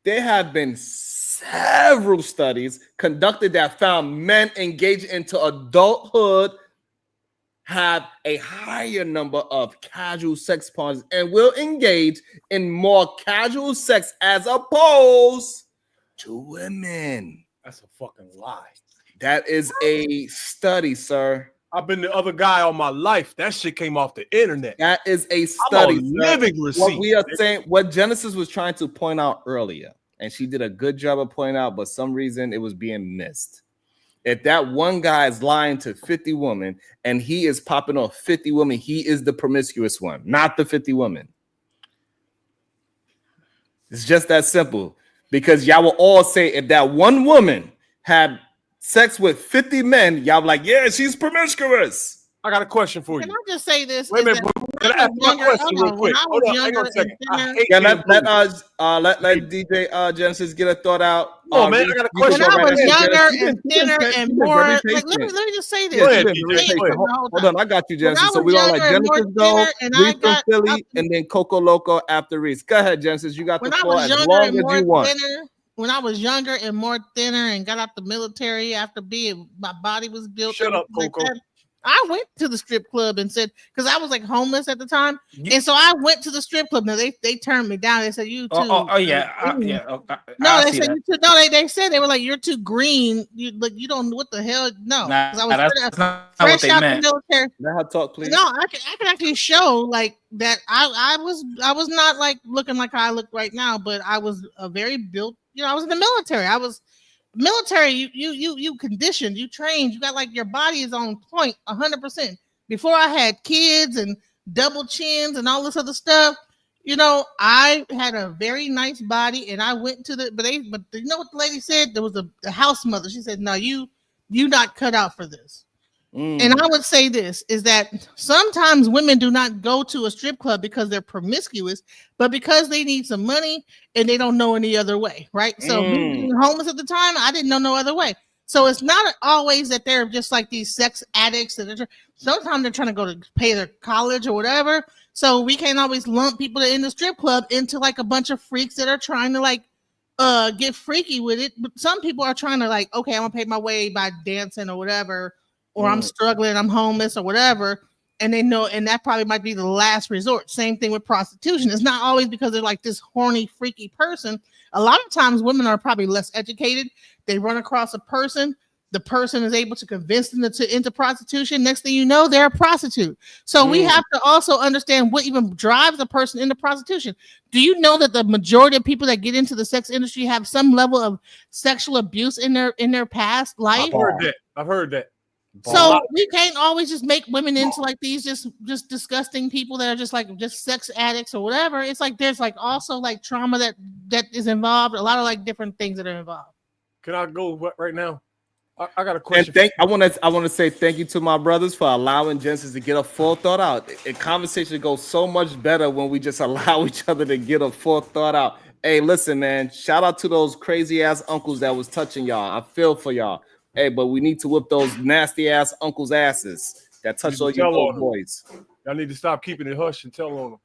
there have been several studies conducted that found men engaged into adulthood have a higher number of casual sex partners and will engage in more casual sex as opposed to women. That's a fucking lie. That is a study, sir. I've been the other guy all my life. That shit came off the internet. That is a study. I'm a living receipt. What we are saying, what Genesis was trying to point out earlier, and she did a good job of pointing out, but some reason it was being missed. If that one guy is lying to 50 women and he is popping off 50 women, he is the promiscuous one, not the 50 women. It's just that simple. Because y'all will all say if that one woman had sex with 50 men, y'all be like, yeah, she's promiscuous. I got a question for you. Can I just say this? Wait a minute, can I ask my question real quick? Hold on, hang on a second. Let DJ Genesis get a thought out. Oh man, I got a question. When I was younger and thinner and more, let me just say this. Hold on, I got you, Genesis. So we all let Genesis go, Reese from Philly, and then Coco Loco after Reese. Go ahead, Genesis. You got the floor as long as you want. When I was younger and more thinner and got out the military after my body was built. Shut up, Coco. I went to the strip club and said, because I was like homeless at the time, and so I went to the strip club. Now they turned me down. They said you too. No, they said you too. No, they said they were like you're too green. You don't what the hell? No, nah, I was that's not what they meant. The military. Let her talk, please. No, I can actually show like that. I was not like looking like how I look right now, but I was a very built. I was in the military. I was. Military, you conditioned, you trained, you got like your body is on point 100%. Before I had kids and double chins and all this other stuff, I had a very nice body, and I went to but you know what the lady said? There was a house mother. She said, "No, you not cut out for this." And I would say this is that sometimes women do not go to a strip club because they're promiscuous, but because they need some money and they don't know any other way, right? So me being homeless at the time, I didn't know no other way. So it's not always that they're just like these sex addicts. Sometimes they're trying to go to pay their college or whatever. So we can't always lump people in the strip club into like a bunch of freaks that are trying to like get freaky with it. But some people are trying to like, okay, I'm gonna pay my way by dancing or whatever. Or I'm struggling, I'm homeless or whatever, and they know, and that probably might be the last resort. Same thing with prostitution. It's not always because they're like this horny, freaky person. A lot of times women are probably less educated. They run across a person, the person is able to convince them into prostitution. Next thing you know, they're a prostitute. So we have to also understand what even drives a person into prostitution. Do you know that the majority of people that get into the sex industry have some level of sexual abuse in their past life? I've heard that. So we can't always just make women into like these just disgusting people that are just sex addicts or whatever. It's like there's like also like trauma that is involved, a lot of like different things that are involved. Can I go right now? I got a question. I want to say thank you to my brothers for allowing Genesis to get a full thought out. A conversation goes so much better when we just allow each other to get a full thought out. Hey, listen, man, shout out to those crazy ass uncles that was touching y'all. I feel for y'all. Hey, but we need to whip those nasty ass uncles' asses that touch all your little boys. Y'all need to stop keeping it hush and tell on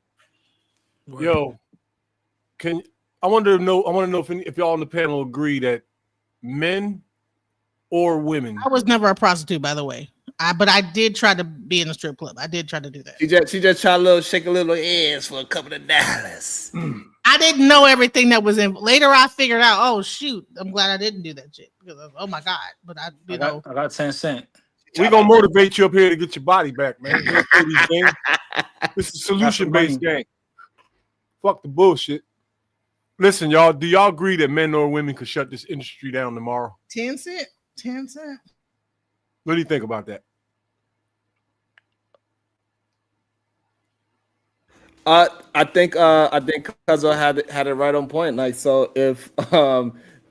them. Yo, I want to know if y'all on the panel agree that men or women. I was never a prostitute, by the way. But I did try to be in a strip club. I did try to do that. She just tried to shake a little ass for a couple of dollars. I didn't know everything that was in. Later, I figured out. Oh shoot! I'm glad I didn't do that shit because oh my god! But I got 10 cents. We gonna motivate you up here to get your body back, man. This is solution-based game. Fuck the bullshit. Listen, y'all. Do y'all agree that men or women could shut this industry down tomorrow? 10 cents. 10 cents. What do you think about that? I think Cuzzo had it right on point. Like, so if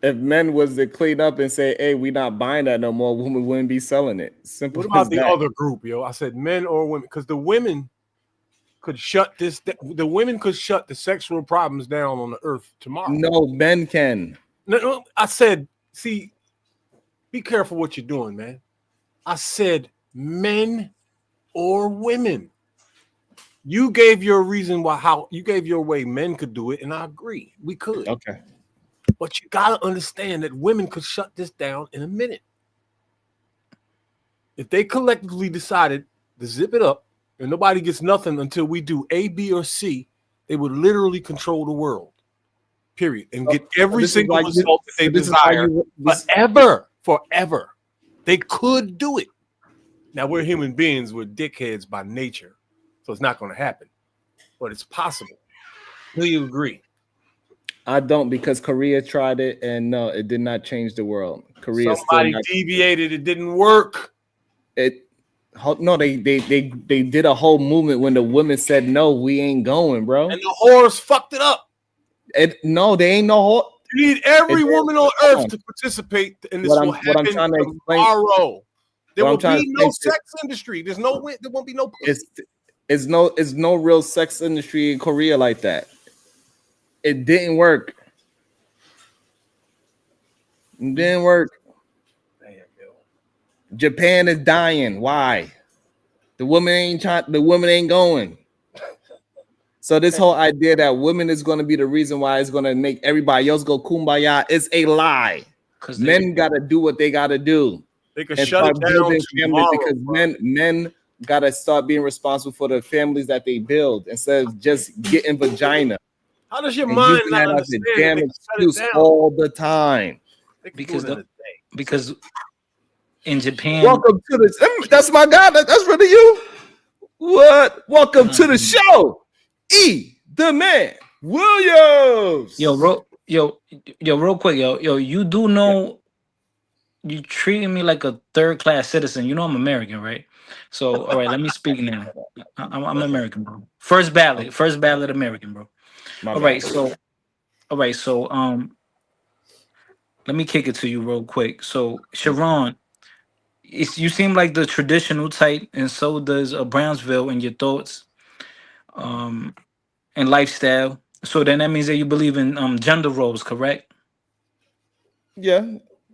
men was to clean up and say, "Hey, we not buying that no more," women wouldn't be selling it. Simple. What about the other group, yo? I said men or women, because the women could shut this. The women could shut the sexual problems down on the earth tomorrow. No, men can. No, I said, see, be careful what you're doing, man. I said men or women. You gave your reason how you gave your way men could do it, and I agree. We could. Okay. But you gotta understand that women could shut this down in a minute. If they collectively decided to zip it up and nobody gets nothing until we do A, B, or C, they would literally control the world. Period. And get every single result that they desire forever. They could do it. Now we're human beings, we're dickheads by nature. So it's not going to happen, but it's possible. Do you agree? I don't, because Korea tried it, and no, it did not change the world. Somebody deviated; it didn't work. They did a whole movement when the women said no, we ain't going, bro. And the whores fucked it up. No, they ain't no whore. You need every woman on earth to participate in this. What I'm trying to explain tomorrow. There will be no sex industry. There won't be no pussy. It's no real sex industry in Korea like that. It didn't work. It didn't work. Japan is dying. Why? The women ain't going. So this whole idea that women is going to be the reason why it's going to make everybody else go kumbaya is a lie. Men got to do what they got to do. They could shut it down tomorrow, because men gotta start being responsible for the families that they build instead of just getting vagina. How does your mind not understand that damn excuse all the time? Because in Japan, welcome to the. That's my guy. That's really you. What? Welcome to the show, the man Williams. Yo, real quick, yo, you do know you treating me like a third-class citizen. You know I'm American, right? So, all right, let me speak now. I'm American, bro. First ballot American, bro. All right, so let me kick it to you real quick. So, Sharon, you seem like the traditional type, and so does Brownsville in your thoughts, and lifestyle. So then that means that you believe in gender roles, correct? Yeah.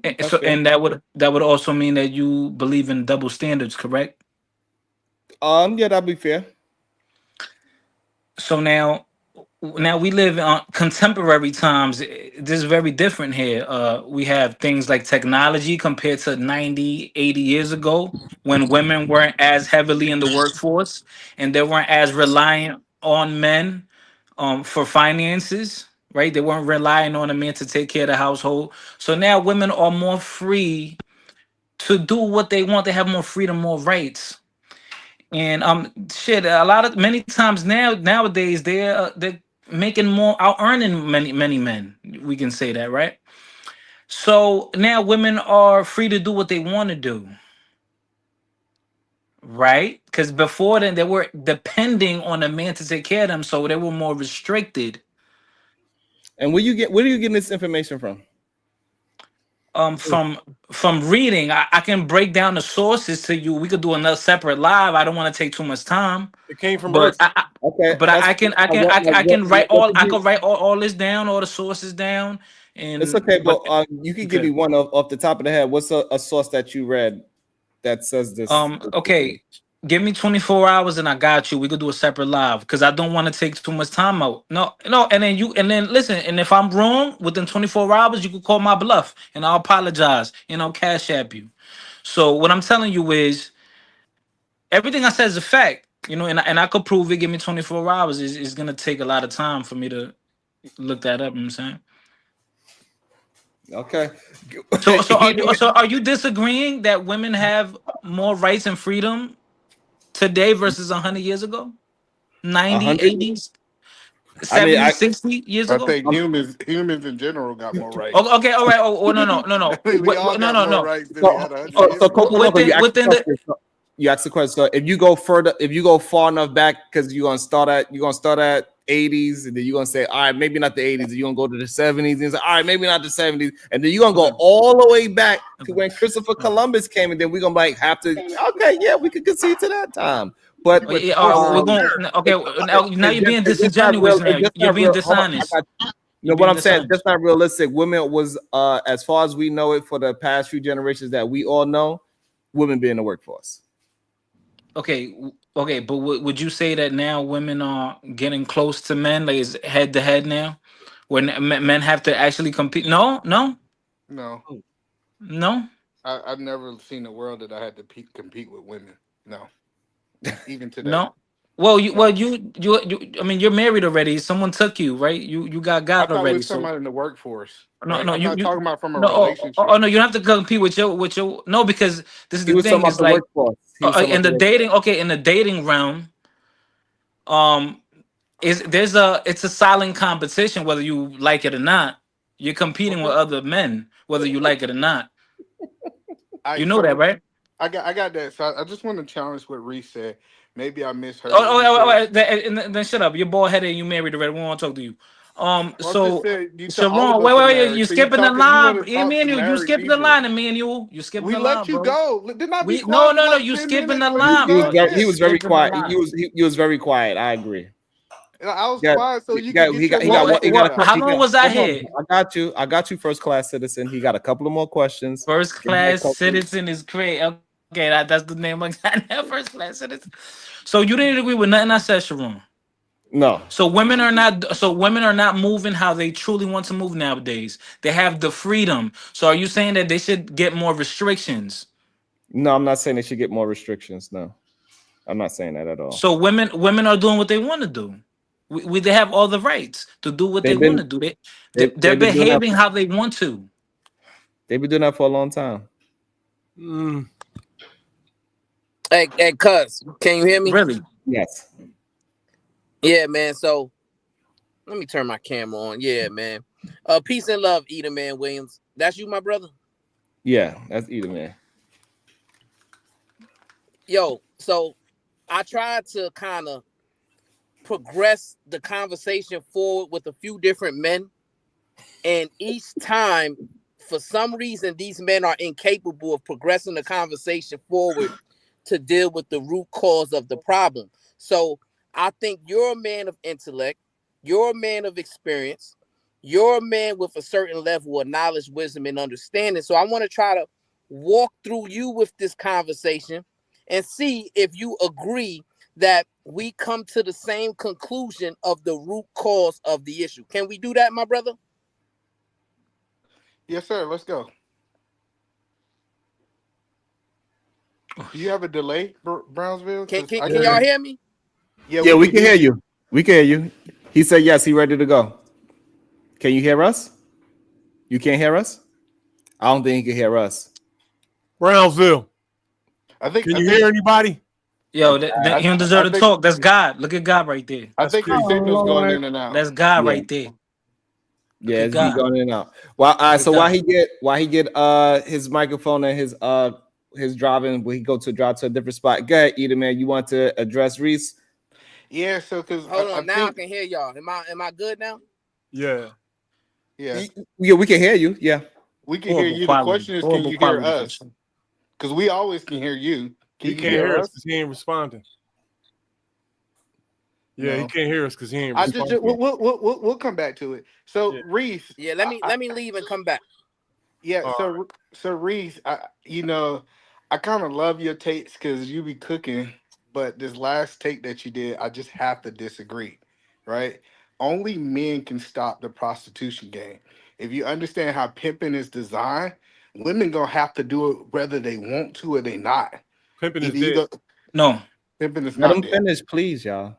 And that would also mean that you believe in double standards, correct? Yeah, that'd be fair. So now we live in contemporary times. This is very different here. We have things like technology compared to 90, 80 years ago when women weren't as heavily in the workforce and they weren't as reliant on men for finances, right? They weren't relying on a man to take care of the household. So now women are more free to do what they want. They have more freedom, more rights. And many times nowadays they're making more, out earning many men. We can say that, right? So now women are free to do what they want to do, right? Because before then they were depending on a man to take care of them, so they were more restricted. And where are you getting this information from? From reading. I can break down the sources to you. We could do another separate live. I don't want to take too much time. It came from but I can write all this down, all the sources down. And it's okay, but you can give me one off the top of the head. What's a source that you read that says this? Okay. Give me 24 hours and I got you. We could do a separate live because I don't want to take too much time out. No, and then listen, and if I'm wrong within 24 hours, you could call my bluff and I'll apologize and I'll cash app you. So what I'm telling you is everything I said is a fact, and I could prove it. Give me 24 hours. It's gonna take a lot of time for me to look that up, you know what I'm saying? Okay. So are you disagreeing that women have more rights and freedom today versus 100 years ago? 90, 80s, 70, 60 years ago? I think humans in general got more rights. Okay, all right. Oh, no. You asked the question. So if you go far enough back, because you're gonna start at 80s, and then you're gonna say, all right, maybe not the 80s, and you're gonna go to the 70s, and say, all right, maybe not the 70s, and then you're gonna go all the way back to when Christopher Columbus came, and then we're gonna we could concede to that time. But we're going now you're being disingenuous. You're being dishonest. What I'm saying, that's not realistic. Women was as far as we know it for the past few generations that we all know, women be in the workforce. Okay, but would you say that now women are getting close to men, like is head to head now, when men have to actually compete? No. I've never seen a world that I had to compete with women. No, even today. No. Well, I mean, you're married already. Someone took you, right? You got already. With somebody in the workforce. No, right? no, I'm you not talking about from a relationship. No, you don't have to compete with your no, because this is the thing. It's like in the dating realm, it's a silent competition whether you like it or not. You're competing with other men whether you like it or not. You know that, right? I got that. So I just want to challenge what Reese said. Maybe I misheard. Then shut up. You're bald headed and you married already. We don't want to talk to you. Sharon, wait, you're skipping the line. You skipping the line, and me and you skipping the line. We let you go. Didn't I be quiet? No, you skipping the line. He was very quiet. He was very quiet. I agree. I was quiet, so you got. How long was I here? I got you, first class citizen. He got a couple of more questions. First class citizen is great. Okay, that's the name of that. First class citizen. So you didn't agree with nothing I said, Sharon? No. So women are not moving how they truly want to move nowadays. They have the freedom. So are you saying that they should get more restrictions? No, I'm not saying they should get more restrictions. No, I'm not saying that at all. So women are doing what they want to do. They have all the rights to do what they want to do. They're behaving how they want to. They've been doing that for a long time. Hey, cuz, can you hear me? Really? Yes. Yeah, man. So let me turn my camera on. Yeah, man. Peace and love, Eda Man Williams. That's you, my brother? Yeah, that's Eda Man. Yo, so I tried to kind of progress the conversation forward with a few different men. And each time, for some reason, these men are incapable of progressing the conversation forward to deal with the root cause of the problem. So I think you're a man of intellect. You're a man of experience. You're a man with a certain level of knowledge, wisdom, and understanding. So I want to try to walk through you with this conversation and see if you agree that we come to the same conclusion of the root cause of the issue. Can we do that, my brother? Yes, sir. Let's go. Do you have a delay, Brownsville? Can y'all hear me? Yeah, we can hear you. We can hear you. He said yes, he's ready to go. Can you hear us? You can't hear us? I don't think he can hear us. Brownsville. Can you hear anybody? Yo, he don't deserve to talk. That's God. Look at God right there. I think your signal's going in and out. That's God right there. Yeah, it's going in and out. Well, so while he get his microphone and his driving, will he go to drive to a different spot? Go ahead, Eda Man. You want to address Reese? Yeah, so because hold on, now I can hear y'all. Am I good now? Yeah. Yeah, we can hear you. Yeah, we can hear you. The question is, can you hear us? Because we always can hear you. He can't hear us because he ain't responding. Yeah, he can't hear us because he ain't responding. We'll come back to it. So Reese, let me leave and come back. Yeah, so Reese, I kind of love your takes because you be cooking, but this last take that you did, I just have to disagree, right? Only men can stop the prostitution game. If you understand how pimping is designed, women gonna have to do it whether they want to or they not. Pimping is dead. No, pimping is let not him dead. finish, please, y'all.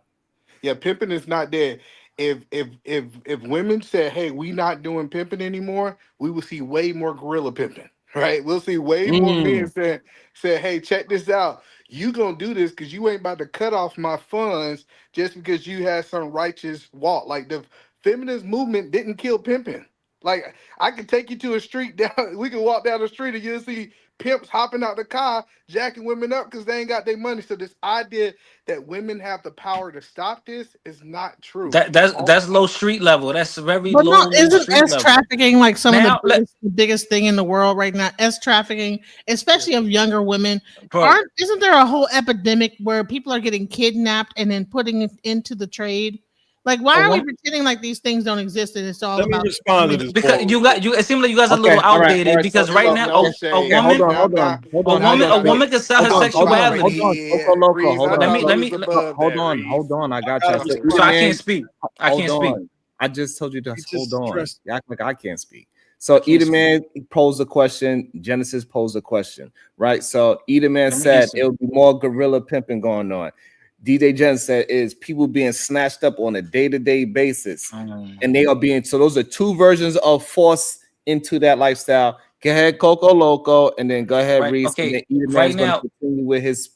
Yeah, pimping is not dead. If women said, "Hey, we not doing pimping anymore," we will see way more gorilla pimping, right? We'll see way more men saying, "Hey, check this out. You gonna do this because you ain't about to cut off my funds just because you had some righteous walk." Like the feminist movement didn't kill pimping. Like I can take you to a street down. We can walk down the street and you'll see pimps hopping out the car, jacking women up because they ain't got their money. So this idea that women have the power to stop this is not true. That's low street level. That's very but low. No, isn't S trafficking like some of the biggest thing in the world right now? S trafficking, especially of younger women. Isn't there a whole epidemic where people are getting kidnapped and then putting it into the trade? Like, why are we pretending like these things don't exist and it's all about? Let me respond to this. Because it seems like you guys are a little outdated. Because right now, a woman can sell her sexuality. Hold on. I got you. So I can't speak. I just told you to hold on. You act like I can't speak. So Eda Man posed a question. Genesis posed a question, right? So Eda Man said it'll be more gorilla pimping going on. DJ Jen said is people being snatched up on a day-to-day basis, and they are being so. Those are two versions of forced into that lifestyle. Go ahead, Coco Loco, and then go ahead, Reese. Okay. And then right now, continue with his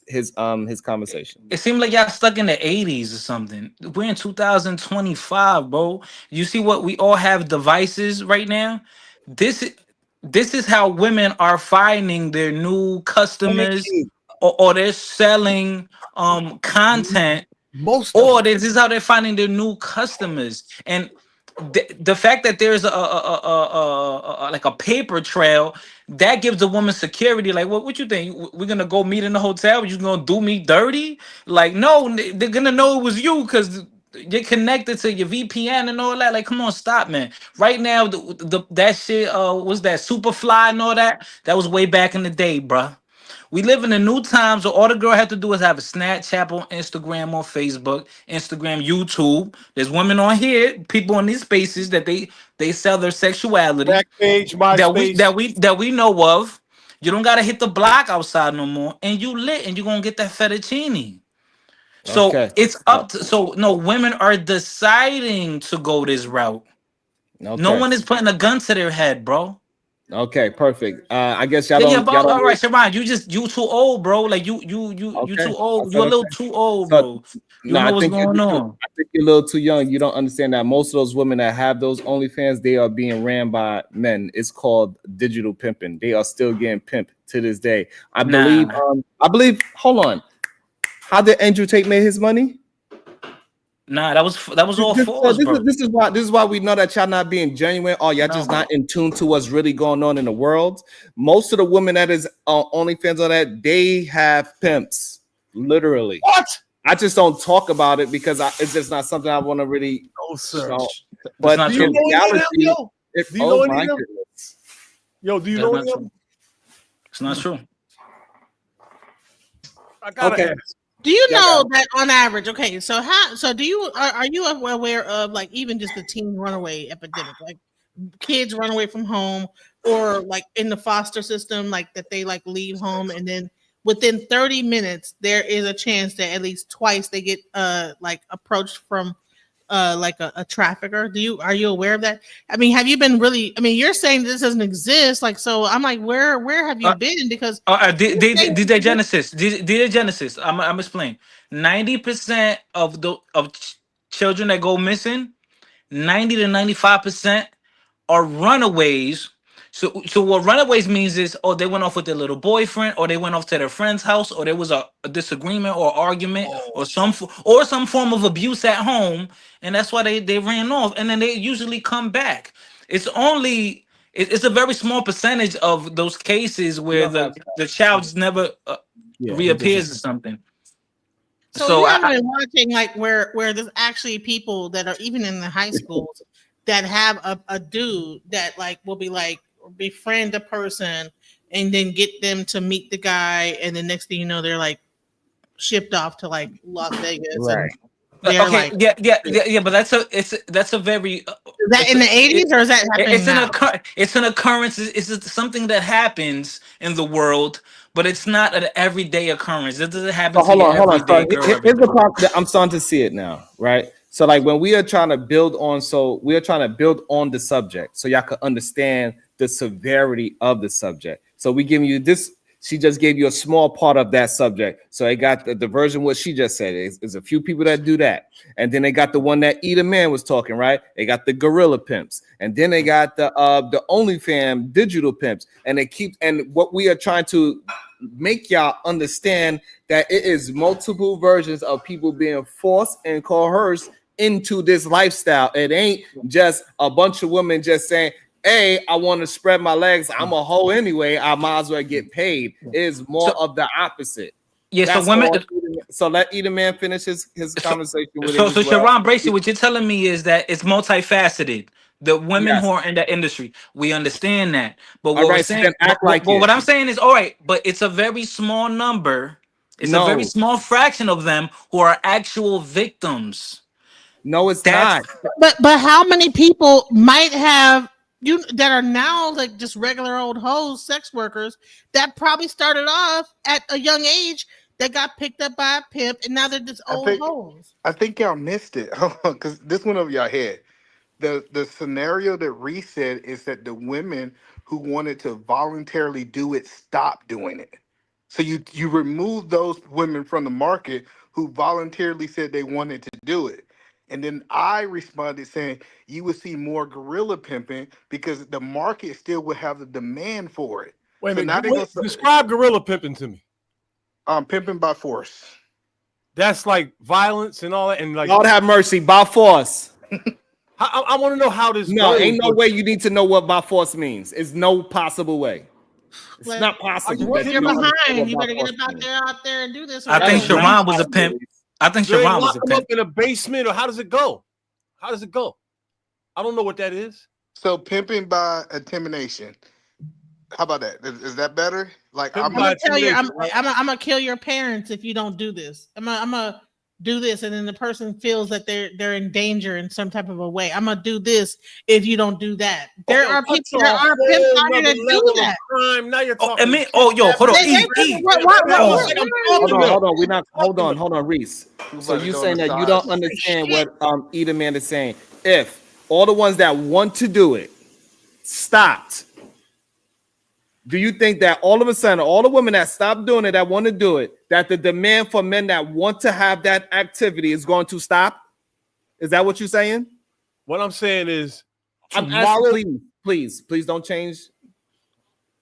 conversation. It seems like y'all stuck in the 80s or something. We're in 2025, bro. You see what we all have devices right now. This is how women are finding their new customers. Or they're selling content, this is how they're finding their new customers. And the fact that there's like a paper trail that gives the woman security. Like, what you think? We're gonna go meet in the hotel? You gonna do me dirty? Like, no, they're gonna know it was you because you're connected to your VPN and all that. Like, come on, stop, man. Right now, that shit was that Superfly and all that. That was way back in the day, bruh. We live in the new times, so all the girl have to do is have a Snapchat on Instagram, on Facebook, Instagram, YouTube. There's women on here, people in these spaces that they sell their sexuality. Backpage, MySpace. that we know of. You don't gotta hit the block outside no more, and you lit, and you're gonna get that fettuccine. So it's up to women are deciding to go this route. No one is putting a gun to their head, bro. Okay, perfect. I guess y'all don't. Bro, all right, Sharon, you too old, bro. Like you too old. You're a little too old, bro. You know what's going on. I think you're a little too young. You don't understand that most of those women that have those OnlyFans, they are being ran by men. It's called digital pimping. They are still getting pimped to this day. I believe. Hold on. How did Andrew Tate make his money? Nah, that was all false, bro. This is why we know that y'all not being genuine, or y'all just not in tune to what's really going on in the world. Most of the women that is OnlyFans on that, they have pimps, literally. What? I just don't talk about it because it's just not something I want to really. No search. But do you know any of them, yo? Do you know any of them? Yo, do you know any of them? It's not true. I gotta ask. Do you know that on average? Okay, so do you are you aware of like even just the teen runaway epidemic, like kids run away from home, or like in the foster system, like that they like leave home and then within 30 minutes there is a chance that at least twice they get like approached from like a trafficker. Are you aware of that? I mean, have you been really? I mean, you're saying this doesn't exist, like so. I'm like, where have you been? Because DJ Genesis. I'm explaining. 90% of children that go missing, 90 to 95% are runaways. So what runaways means is, they went off with their little boyfriend, or they went off to their friend's house, or there was a disagreement or argument, or some form of abuse at home, and that's why they ran off, and then they usually come back. It's a very small percentage of those cases where the child just never reappears or something. So I've been watching like where there's actually people that are even in the high schools that have a dude that like will be like befriend a person and then get them to meet the guy, and the next thing you know they're like shipped off to like Las Vegas. Right. Okay. Yeah. But that's a very is that in the 80s or is that happening now? It's an occurrence. It's something that happens in the world, but it's not an everyday occurrence. It doesn't happen. Hold on. Here's the problem. I'm starting to see it now, right? So like when we are trying to build on the subject so y'all can understand the severity of the subject. So we giving you this. She just gave you a small part of that subject. So they got the version what she just said. Is a few people that do that. And then they got the one that Eda Man was talking, right? They got the gorilla pimps. And then they got the OnlyFans digital pimps. And what we are trying to make y'all understand that it is multiple versions of people being forced and coerced into this lifestyle. It ain't just a bunch of women just saying, hey, I want to spread my legs. I'm a hoe anyway. I might as well get paid. It is more of the opposite. Yeah, that's so women. So let Eda Man finish his conversation with it. So Sharon Bracey, what you're telling me is that it's multifaceted. The women who are in that industry, we understand that. But what we're saying, what I'm saying is, all right, but it's a very small number. It's a very small fraction of them who are actual victims. No, it's not. But how many people might have that are now like just regular old hoes, sex workers that probably started off at a young age that got picked up by a pimp and now they're just old hoes? I think y'all missed it because this went over y'all head. The scenario that Reese said is that the women who wanted to voluntarily do it stopped doing it. So you remove those women from the market who voluntarily said they wanted to do it. And then I responded saying you would see more gorilla pimping because the market still would have the demand for it. Wait a minute. Describe gorilla pimping to me. Pimping by force. That's like violence and all that. And like, Lord have mercy, by force. I want to know how this. No, ain't no way you need to know what by force means. It's no possible way. It's not possible. You're behind. You better get out there and do this. I think Sharon was a pimp. I think Sharon was a pimp. Up in a basement, or how does it go? How does it go? I don't know what that is. So pimping by intimidation. How about that? Is that better? Like I'm gonna tell you, I'm gonna kill your parents if you don't do this. I'm gonna do this, and then the person feels that they're in danger in some type of a way. I'm gonna do this if you don't do that. There are people that are pimps out here that do that. Crime. Now you're talking. I mean, yo, hold on, hold on. We're not. Hold on, Reese. So you saying that you don't understand what Eda Man is saying? If all the ones that want to do it stopped, do you think that all of a sudden, all the women that stop doing it, that want to do it, that the demand for men that want to have that activity is going to stop? Is that what you're saying? What I'm saying is, I'm asking, please don't change.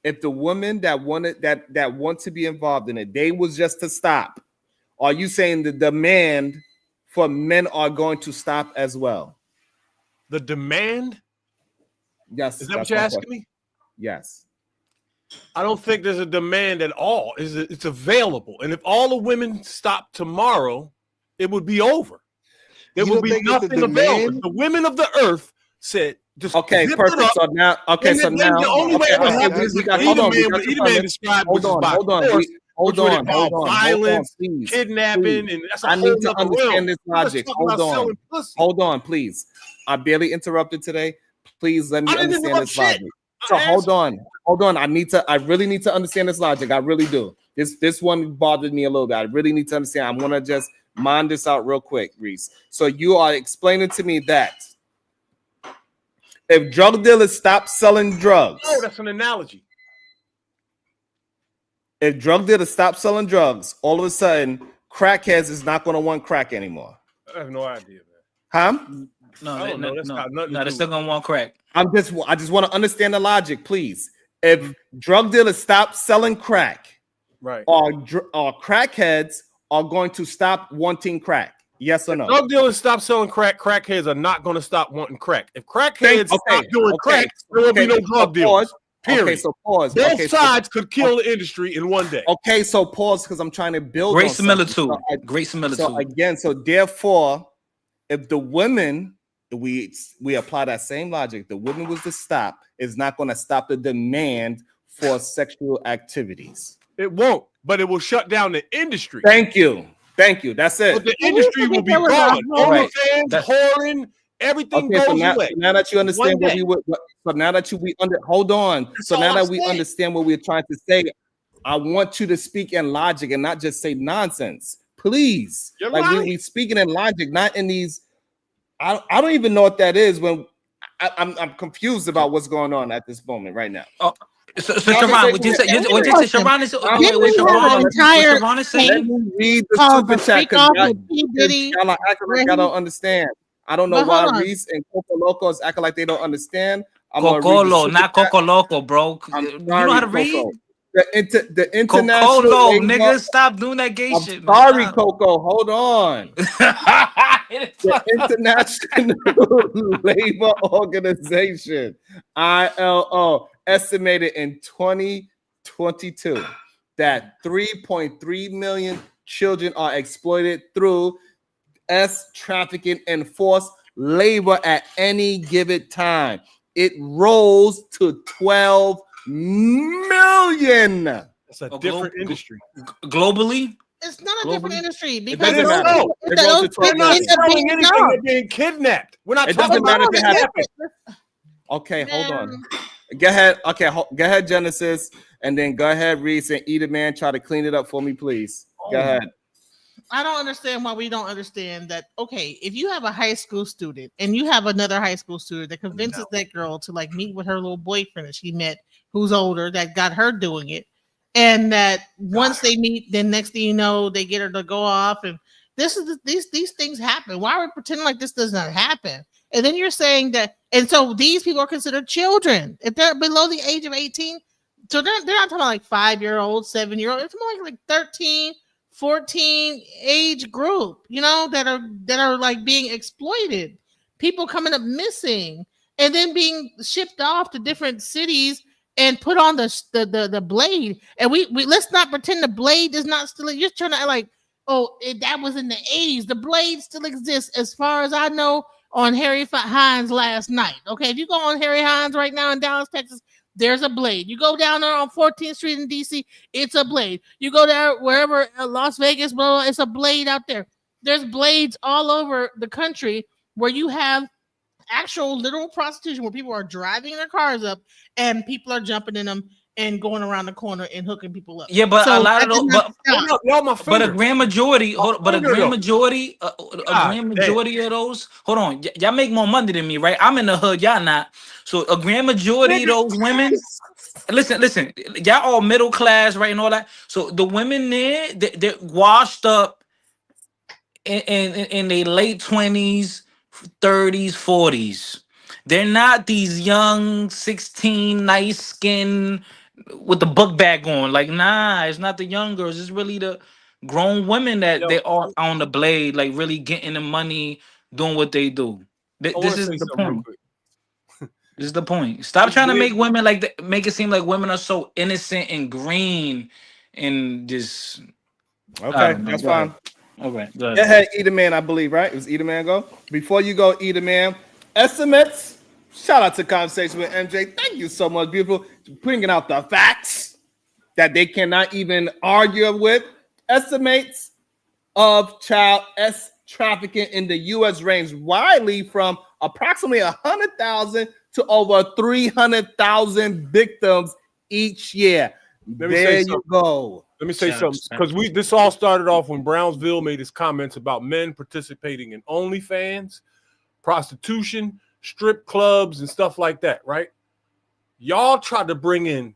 If the women that wanted that want to be involved in it, they was just to stop, are you saying the demand for men are going to stop as well? The demand? Yes. Is that what you're asking me? Yes. I don't think there's a demand at all. It's available. And if all the women stopped tomorrow, it would be over. There would be nothing available. The women of the earth said, just okay, perfect. So now, the only way it would happen is Eda Man described hold on, violence, kidnapping, and that's I need to understand this logic. Hold on, please. I barely interrupted today. Please let me understand this logic. So hold on. I really need to understand this logic. I really do. This one bothered me a little bit. I really need to understand. I'm gonna just mind this out real quick, Reese. So you are explaining to me that if drug dealers stop selling drugs, oh, that's an analogy. If drug dealers stop selling drugs, all of a sudden, crackheads is not going to want crack anymore. I have no idea, man. Huh? No, they're still gonna want crack. I just want to understand the logic, please. If drug dealers stop selling crack, right, or crackheads are going to stop wanting crack. Yes or no? Drug dealers stop selling crack. Crackheads are not going to stop wanting crack. If crackheads stop doing crack, there will be no drug dealers. Period. Okay, so pause. Both sides could kill the industry in one day. Okay, so pause because I'm trying to build. Great similitude. Great similitude. So again, so therefore, if the women, we apply that same logic, the women was to stop, is not going to stop the demand for sexual activities. It won't, but it will shut down the industry. Thank you. That's it. But the industry will be gone. OnlyFans, whoring, everything goes away. Now that you understand what we would, so now that hold on. So now that we understand what we're trying to say, I want you to speak in logic and not just say nonsense, please. You're like right. we speaking in logic, not in these. I don't even know what that is. When I'm confused about what's going on at this moment right now. Oh. So Sharon, would you say Sharon is Sharon is saying? Let me read the super chat because y'all are acting like I don't understand. I don't know why Reese and Coco Loco is acting like they don't understand. Cocolo, not Coco Loco, bro. You know how to read? The international Coco, nigga, stop doing that gay shit. Sorry, Coco. Hold on. The International Labor Organization, ILO, estimated in 2022 that 3.3 million children are exploited through trafficking and forced labor at any given time. It rose to 12 million. It's a different industry. Globally? It's not a different industry because they're being kidnapped. We're not talking about it. Okay, hold on. Go ahead. Okay, go ahead, Genesis, and then go ahead, Reese and Eda Man. Try to clean it up for me, please. Go ahead. I don't understand why we don't understand that. Okay, if you have a high school student and you have another high school student that convinces that girl to like meet with her little boyfriend that she met, who's older, that got her doing it, and that once they meet, then next thing you know, they get her to go off, and these things happen. Why are we pretending like this does not happen? And then you're saying that, and so these people are considered children if they're below the age of 18. So they're not talking about like 5-year-old, 7-year-old. It's more like 13, 14 age group, you know, that are like being exploited. People coming up missing and then being shipped off to different cities and put on the blade. And we let's not pretend the blade does not still. You're trying to like, that was in the 80s. The blade still exists, as far as I know, on Harry Hines last night. Okay, if you go on Harry Hines right now in Dallas, Texas, there's a blade. You go down there on 14th Street in DC, it's a blade. You go there wherever Las Vegas, blah, blah, it's a blade out there. there's blades all over the country where you have actual literal prostitution where people are driving their cars up and people are jumping in them and going around the corner and hooking people up. Yeah, but so a lot of those, but a grand majority, of those, hold on, y'all make more money than me, right? I'm in the hood, y'all not. So a grand majority of those women, listen, y'all all middle class, right, and all that. So the women there, they're washed up in their late 20s, 30s, 40s. They're not these young 16, nice skin with the book bag on. Like, nah, it's not the young girls. It's really the grown women that they are on the blade, like really getting the money, doing what they do. This is the point. This is the point. Stop trying to make women make it seem like women are so innocent and green and just. Okay, that's fine. All right. Go ahead, Eat a Man, I believe, right? It was Eat a Man go. Before you go, Eat a Man, estimates. Shout out to Conversation with MJ. Thank you so much, beautiful, bringing out the facts that they cannot even argue with. Estimates of child trafficking in the U.S. range widely from approximately 100,000 to over 300,000 victims each year. There you go. Let me say something, because this all started off when Brownsville made his comments about men participating in OnlyFans, prostitution, strip clubs, and stuff like that, right? Y'all tried to bring in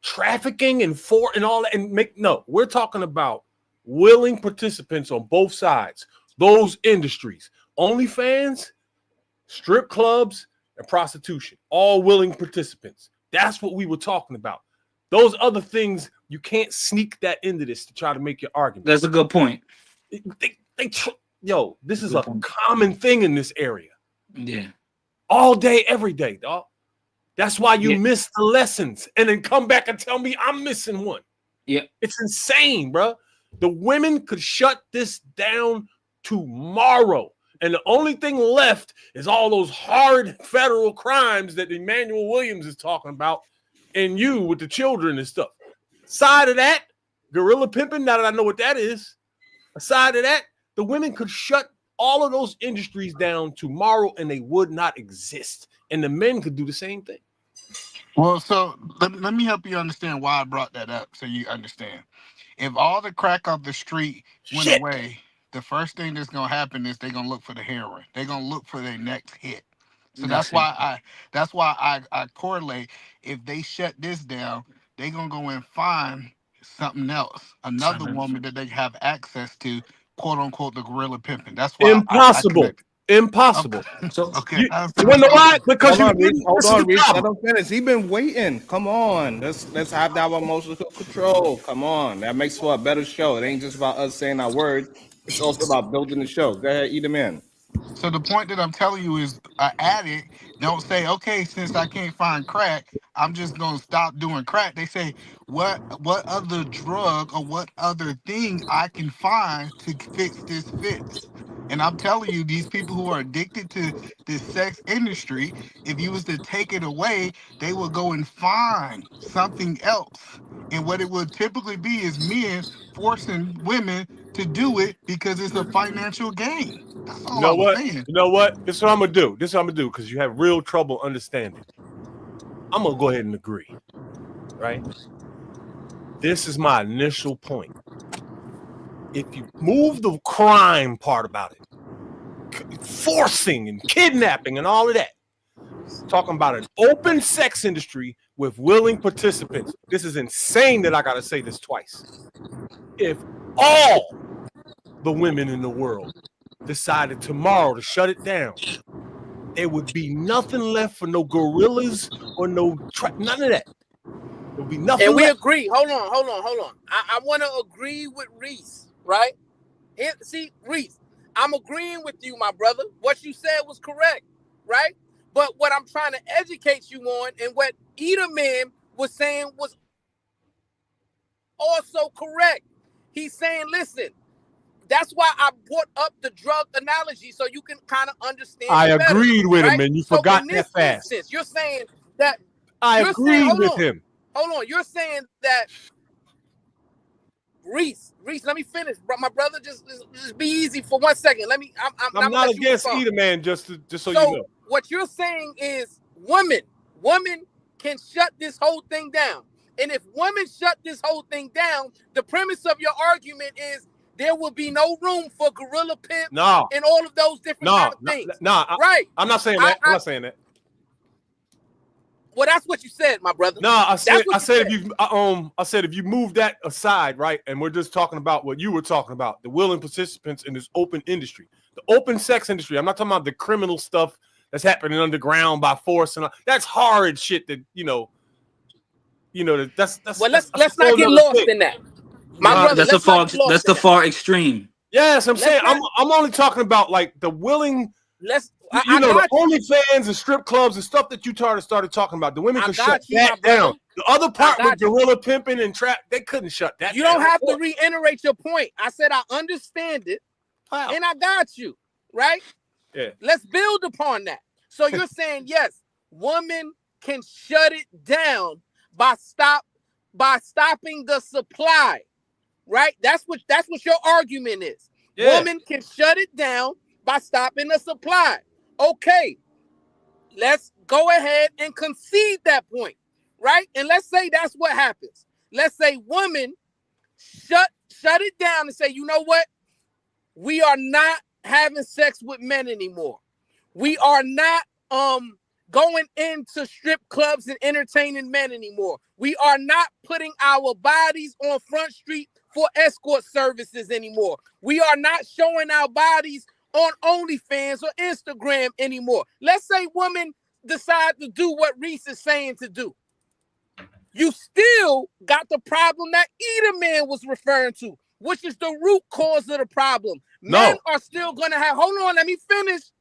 trafficking and all that, and we're talking about willing participants on both sides, those industries, OnlyFans, strip clubs, and prostitution, all willing participants. That's what we were talking about. Those other things, you can't sneak that into this to try to make your argument. That's a good point. This is a common thing in this area. Yeah. All day, every day, dog. That's why you miss the lessons and then come back and tell me I'm missing one. Yeah. It's insane, bro. The women could shut this down tomorrow. And the only thing left is all those hard federal crimes that Emmanuel Williams is talking about. And you with the children and stuff. Aside of that, gorilla pimping, now that I know what that is, aside of that, the women could shut all of those industries down tomorrow and they would not exist. And the men could do the same thing. Well, so let me help you understand why I brought that up so you understand. If all the crack off the street went away, the first thing that's going to happen is they're going to look for the heroin. They're going to look for their next hit. So that's why I correlate. If they shut this down, they're gonna go and find something else, another woman that they have access to, quote unquote, the gorilla pimping. That's why impossible. Impossible. Okay. You know why? Because hold on, Reese. Let him finish. He's been waiting. Come on. Let's have that emotional control. Come on. That makes for a better show. It ain't just about us saying our words. It's also about building the show. Go ahead, Eat 'em in. So the point that I'm telling you is an addict don't say, okay, since I can't find crack, I'm just going to stop doing crack. They say, what other drug or what other thing I can find to fix this fix? And I'm telling you, these people who are addicted to this sex industry, if you was to take it away, they will go and find something else. And what it would typically be is men forcing women to do it because it's a financial gain. That's all I'm saying. You know what? This is what I'm going to do. Because you have real trouble understanding. I'm going to go ahead and agree. Right? This is my initial point. If you move the crime part about it, forcing and kidnapping and all of that, talking about an open sex industry with willing participants. This is insane that I got to say this twice. If all the women in the world decided tomorrow to shut it down, there would be nothing left for no gorillas or none of that. There would be nothing. And we left. agree. Hold on. I want to agree with Reese, right? See, Reese, I'm agreeing with you, my brother. What you said was correct, right? But what I'm trying to educate you on and what Edelman was saying was also correct. He's saying, listen, that's why I brought up the drug analogy so you can kind of understand. I agreed with him, and you forgot that fast. Instance, you're saying that I agreed with him. Hold on, you're saying that Reese, let me finish, bro. My brother, just be easy for 1 second. I'm not against either, man. Just so you know. What you're saying is women can shut this whole thing down. And if women shut this whole thing down, the premise of your argument is there will be no room for gorilla pimp and all of those different kind of things. Right. I'm not saying that. I'm not saying that. Well, that's what you said, my brother. I said if you move that aside, right, and we're just talking about what you were talking about, the willing participants in this open industry, the open sex industry. I'm not talking about the criminal stuff that's happening underground by force and all. That's horrid shit that that's well, let's not get lost in that. My brother, that's the far extreme. Yes, I'm saying I'm only talking about like the willing. The OnlyFans and strip clubs and stuff that you started talking about. The women can shut that down. The other part with gorilla pimping and trap, they couldn't shut that down. You don't have to reiterate your point. I said I understand it, and I got you, right? Yeah. Let's build upon that. So you're saying, yes, women can shut it down by stopping the supply, right? That's what your argument is. Yeah. Women can shut it down by stopping the supply. Okay, let's go ahead and concede that point, right? And let's say that's what happens. Let's say women shut it down and say, you know what? We are not having sex with men anymore. We are not going into strip clubs and entertaining men anymore. We are not putting our bodies on Front Street for escort services anymore. We are not showing our bodies on OnlyFans or Instagram anymore. Let's say women decide to do what Reese is saying to do. You still got the problem that Edelman was referring to, which is the root cause of the problem. Men are still going to have, hold on, let me finish.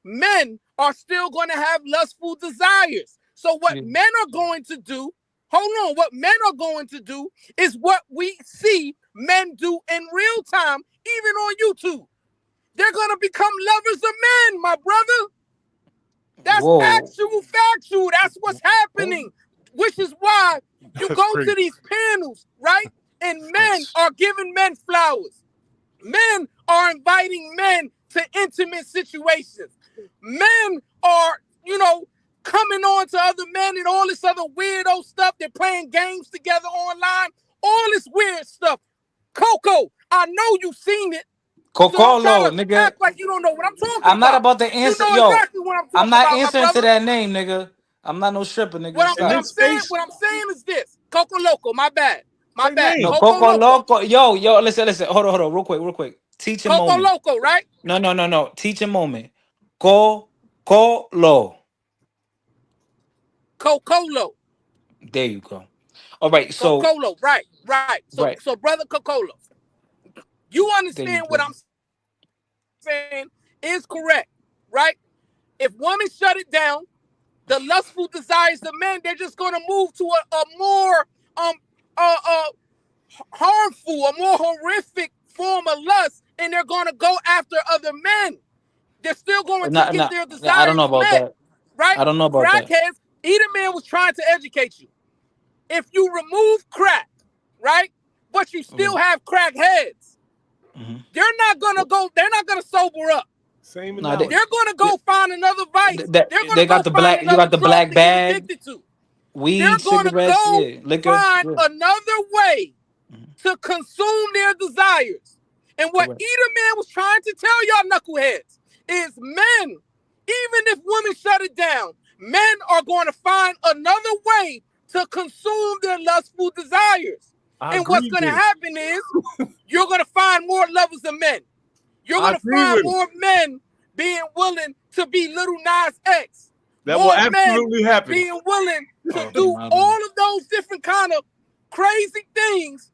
Men are still going to have lustful desires. So what men are going to do, what men are going to do is what we see men do in real time, even on YouTube. They're going to become lovers of men, my brother. That's factual. That's what's happening, which is why you go to these panels, right? And men are giving men flowers. Men are inviting men to intimate situations. Men are, coming on to other men and all this other weirdo stuff. They're playing games together online. All this weird stuff. Coco, I know you've seen it. Cocolo, nigga. Act like you don't know what I'm talking I'm not about to answer. Exactly what I'm not about, answering to that name, nigga. I'm not no stripper, nigga. What I'm saying is this. Coco Loco, my bad. No, Coco Loco. Yo, listen. Hold on, real quick. Teaching moment. Coco Loco, right? No. Teaching moment. Cocolo. There you go. All right, so Cocolo, right. So brother Cocolo, you understand what I'm saying is correct, right? If women shut it down, the lustful desires of men, they're just going to move to a more harmful, a more horrific form of lust, and they're going to go after other men. They're still going to get their desires I don't know about that. Right? I don't know about that. Crackheads, Edelman was trying to educate you. If you remove crack, right, but you still have crackheads, they're not gonna sober up. Same. They're gonna go find another vice. They got the black. You got the black bag. Weed, cigarettes, find another way to consume their desires. And what Edelman was trying to tell y'all knuckleheads is men, even if women shut it down, men are going to find another way to consume their lustful desires. And what's going to happen is you're going to find more lovers of men. You're going to find more men being willing to be Little Nas X. That will absolutely happen. Being willing to do all of those different kind of crazy things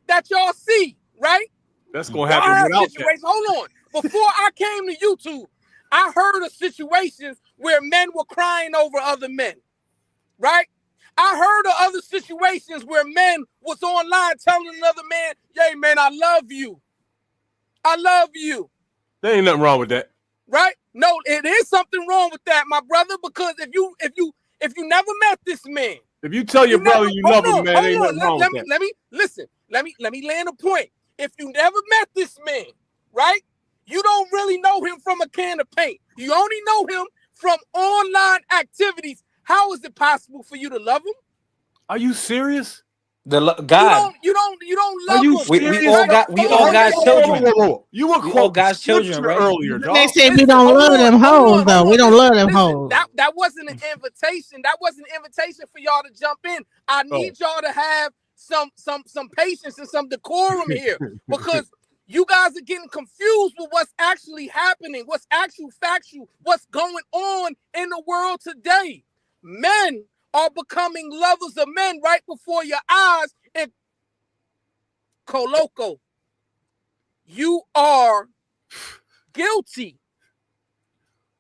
that y'all see, right? That's going to happen without that. Hold on. Before I came to YouTube, I heard of situations where men were crying over other men, right? I heard of other situations where men was online telling another man, "Hey, man, I love you. I love you." There ain't nothing wrong with that. Right? No, it is something wrong with that, my brother, because if you never met this man. If you tell your brother you love him, man, ain't nothing wrong with that. Let me listen. let me land a point. If you never met this man, right? You don't really know him from a can of paint. You only know him from online activities. How is it possible for you to love him? Are you serious? God. You don't love Are you him. We all got children. You were all God's children, right? Earlier, dog. They say we don't love them hoes, though. We don't love them hoes. That wasn't an invitation. That wasn't an invitation for y'all to jump in. I need y'all to have some patience and some decorum here, because you guys are getting confused with what's actually happening, what's actual factual, what's going on in the world today. Men are becoming lovers of men right before your eyes. And Coloco, you are guilty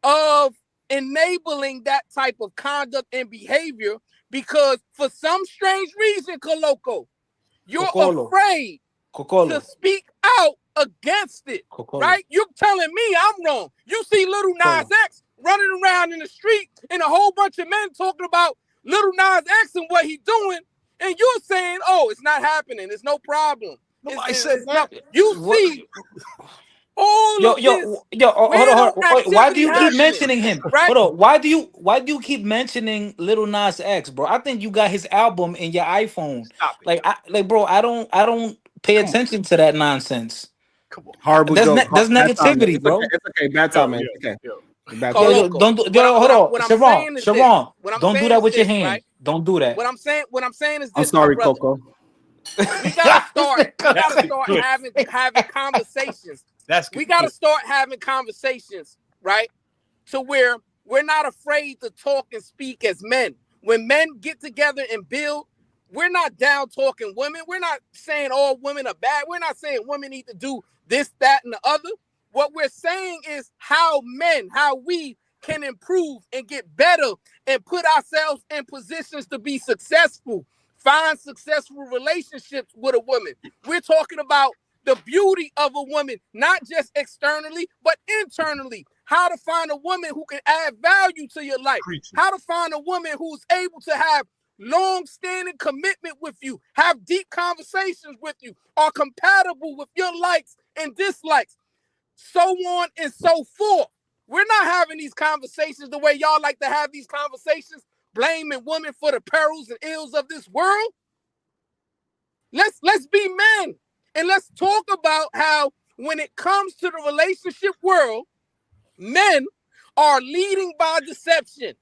of enabling that type of conduct and behavior, because for some strange reason, Coloco, you're afraid to speak out against it, right? You're telling me I'm wrong. You see Little Nas X running around in the street and a whole bunch of men talking about Little Nas X and what he's doing, and you're saying, oh, it's not happening. It's no problem. I said that. You see all of this. Hold on. Why do you keep mentioning him? Right? Hold on. Why do you keep mentioning Little Nas X, bro? I think you got his album in your iPhone. Bro, I don't pay attention to that nonsense. Come on. Horrible That's joke. that's negativity, It's bro. okay. It's okay. Bad time, man. It's okay. Bad Hold on. Sharon, Sharon, don't do that with your hand. Right? Don't do that. What I'm saying is this. I'm sorry, Coco. We gotta start having conversations. We gotta start having conversations, right? To where we're not afraid to talk and speak as men. When men get together and build, we're not down talking women. We're not saying all women are bad. We're not saying women need to do this, that, and the other. What we're saying is how we can improve and get better and put ourselves in positions to be successful, find successful relationships with a woman. We're talking about the beauty of a woman, not just externally, but internally. How to find a woman who can add value to your life. How to find a woman who's able to have long-standing commitment with you, have deep conversations with you, are compatible with your likes and dislikes, so on and so forth. We're not having these conversations the way y'all like to have these conversations, blaming women for the perils and ills of this world. Let's be men, and let's talk about how when it comes to the relationship world, men are leading by deception.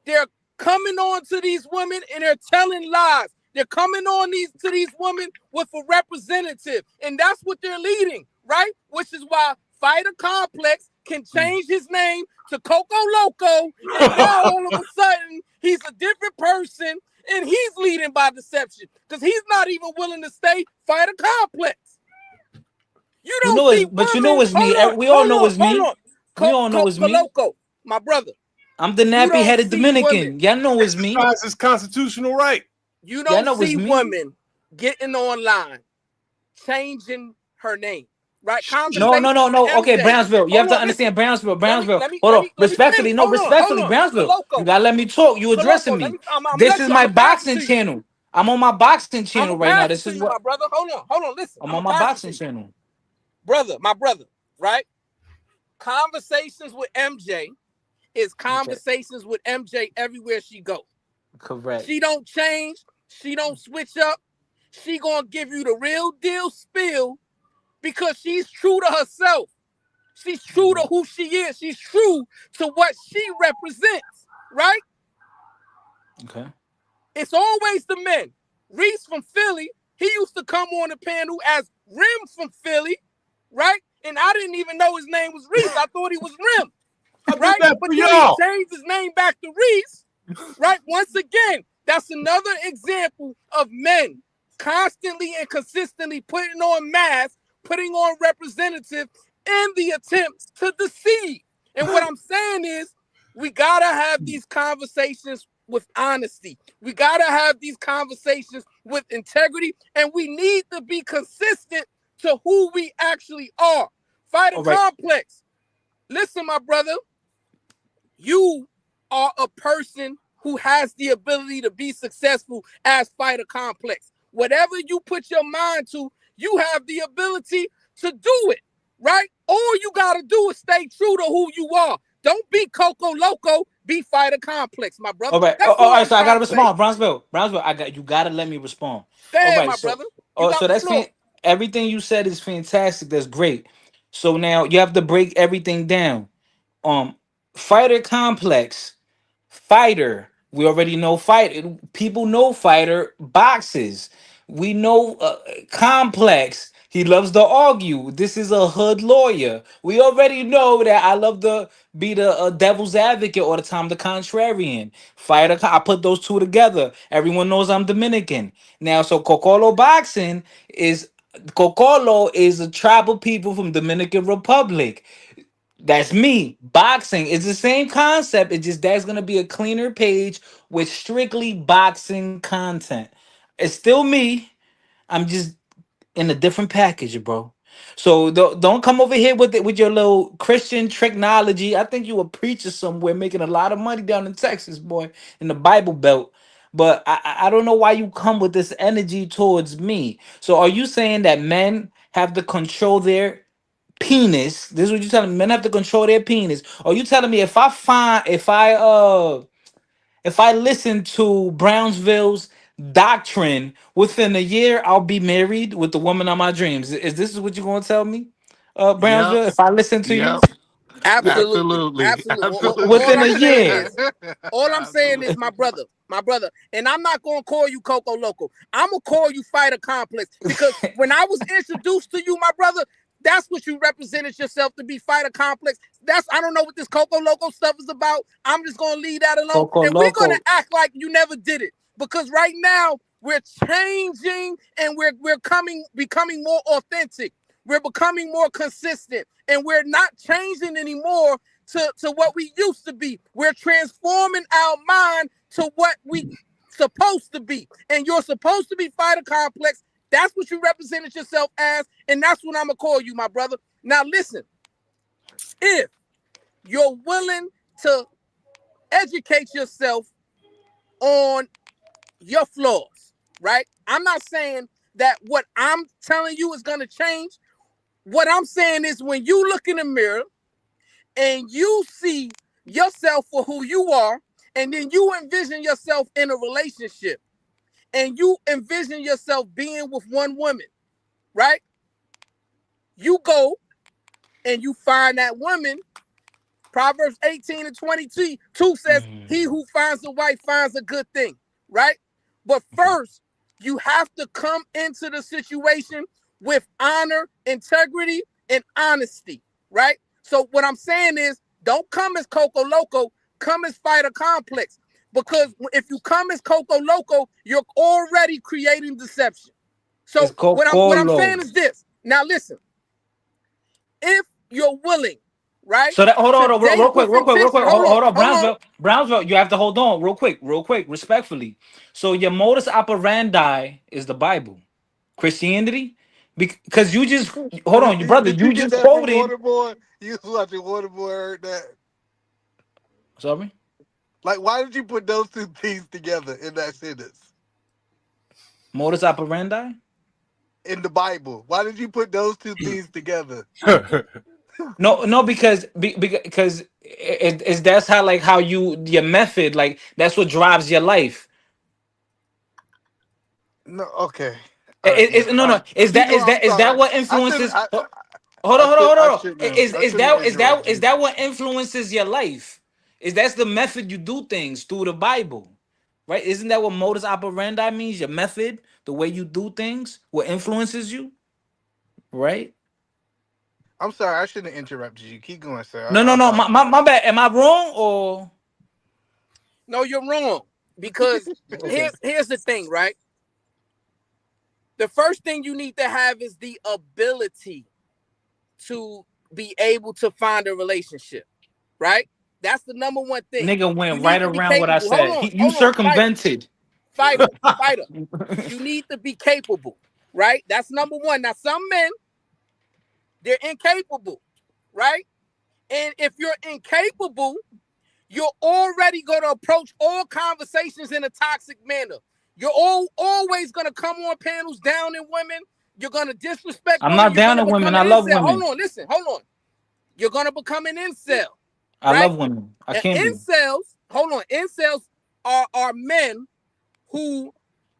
They're coming on to these women and they're telling lies. They're coming on to these women with a representative, and that's what they're leading, right? Which is why Fighter Complex can change his name to Coco Loco, and now all of a sudden he's a different person and he's leading by deception because he's not even willing to stay Fighter Complex. You know it's me. We all know it's me. We all know it's me. Loco, my brother. I'm the nappy-headed Dominican. Y'all know it's me. That's his constitutional right. You don't see women getting online, changing her name. Right? No. Okay, Brownsville. You have to understand Brownsville. Hold on. Respectfully, Brownsville. You gotta let me talk. You addressing me. This is my boxing channel. I'm on my boxing channel right now. This is what, my brother. Hold on. Listen. I'm on my boxing channel. My brother. Right? Conversations with MJ is conversations with MJ everywhere she goes. Correct. She don't change. She don't switch up. She gonna give you the real deal spill because she's true to herself. She's true to who she is. She's true to what she represents, right? Okay. It's always the men. Reese from Philly, he used to come on the panel as Rim from Philly, right? And I didn't even know his name was Reese. I thought he was Rim, right? But then he changed his name back to Reese, right? Once again, that's another example of men constantly and consistently putting on masks, putting on representative in the attempt to deceive. And what I'm saying is we got to have these conversations with honesty. We got to have these conversations with integrity, and we need to be consistent to who we actually are. Fighter Complex. Listen, my brother, you are a person who has the ability to be successful as Fighter Complex. Whatever you put your mind to, you have the ability to do it, right? All you got to do is stay true to who you are. Don't be Coco Loco, be fighter complex, my brother. All right. All right, so I got to respond. Brownsville, you got to let me respond. Damn, all right, my so, brother. So that's everything you said is fantastic. That's great. So now you have to break everything down. Fighter complex, fighter. We already know fighter. People know fighter boxes. We know complex. He loves to argue. This is a hood lawyer. We already know that I love to be the devil's advocate all the time, the contrarian. Fighter, I put those two together. Everyone knows I'm Dominican. Now, so Cocolo boxing is Cocolo is a tribe of people from Dominican Republic. That's me. Boxing is the same concept. It's just that's gonna be a cleaner page with strictly boxing content. It's still me. I'm just in a different package, bro. So don't come over here with your little Christian technology. I think you a preacher somewhere making a lot of money down in Texas, boy, in the Bible Belt. But I don't know why you come with this energy towards me. So are you saying that men have to control their penis? This is what you're telling me. Men have to control their penis. Are you telling me if I listen to Brownsville's doctrine, within a year I'll be married with the woman of my dreams? Is this what you're gonna tell me, Brownsville? Yep. If I listen to you, Absolutely. within a year. All I'm saying is, my brother, and I'm not gonna call you Coco Loco. I'm gonna call you Fighter Complex, because when I was introduced to you, my brother, that's what you represented yourself to be, Fighter Complex. I don't know what this Coco Loco stuff is about. I'm just gonna leave that alone. Coco and Loco. We're gonna act like you never did it, because right now we're changing and we're becoming more authentic. We're becoming more consistent, and we're not changing anymore to what we used to be. We're transforming our mind to what we supposed to be. And you're supposed to be Fighter Complex. That's what you represented yourself as, and that's what I'm gonna call you, my brother. Now listen, if you're willing to educate yourself on your flaws, right? I'm not saying that what I'm telling you is gonna change. What I'm saying is, when you look in the mirror and you see yourself for who you are, and then you envision yourself in a relationship, and you envision yourself being with one woman, right? You go and you find that woman. Proverbs 18:22 says, he who finds a wife finds a good thing, right? But first, you have to come into the situation with honor, integrity, and honesty, right? So what I'm saying is, don't come as Coco Loco, come as Fighter Complex. Because if you come as Coco Loco, you're already creating deception. So what I'm saying is this. Now listen, if you're willing, right? So that hold on, real quick. Hold on, Brownsville, you have to hold on real quick, respectfully. So your modus operandi is the Bible, Christianity, because you just hold on, your brother. You just quoted. You watching Waterboy heard that? Sorry. Like, why did you put those two things together in that sentence? Modus operandi? In the Bible. Why did you put those two things together? No, because that's how your method, like that's what drives your life. No, okay. No. Is that what influences? Hold on. Is that what influences your life? That's the method you do things through the Bible, right? Isn't that what modus operandi means? Your method, the way you do things, what influences you, right? I'm sorry, I shouldn't have interrupted you. Keep going, sir. No. My bad. Am I wrong or? No, you're wrong. Because here's the thing, right? The first thing you need to have is the ability to be able to find a relationship, right? That's the number one thing. Nigga went right around what I said. You circumvented. Fighter. You need to be capable, right? That's number one. Now, some men, they're incapable, right? And if you're incapable, you're already going to approach all conversations in a toxic manner. You're always gonna come on panels down in women. You're gonna disrespect. I'm not down in women. I love women. Hold on, listen, hold on. You're gonna become an incel. I love women. I can't be. Incels. Hold on. Incels are men who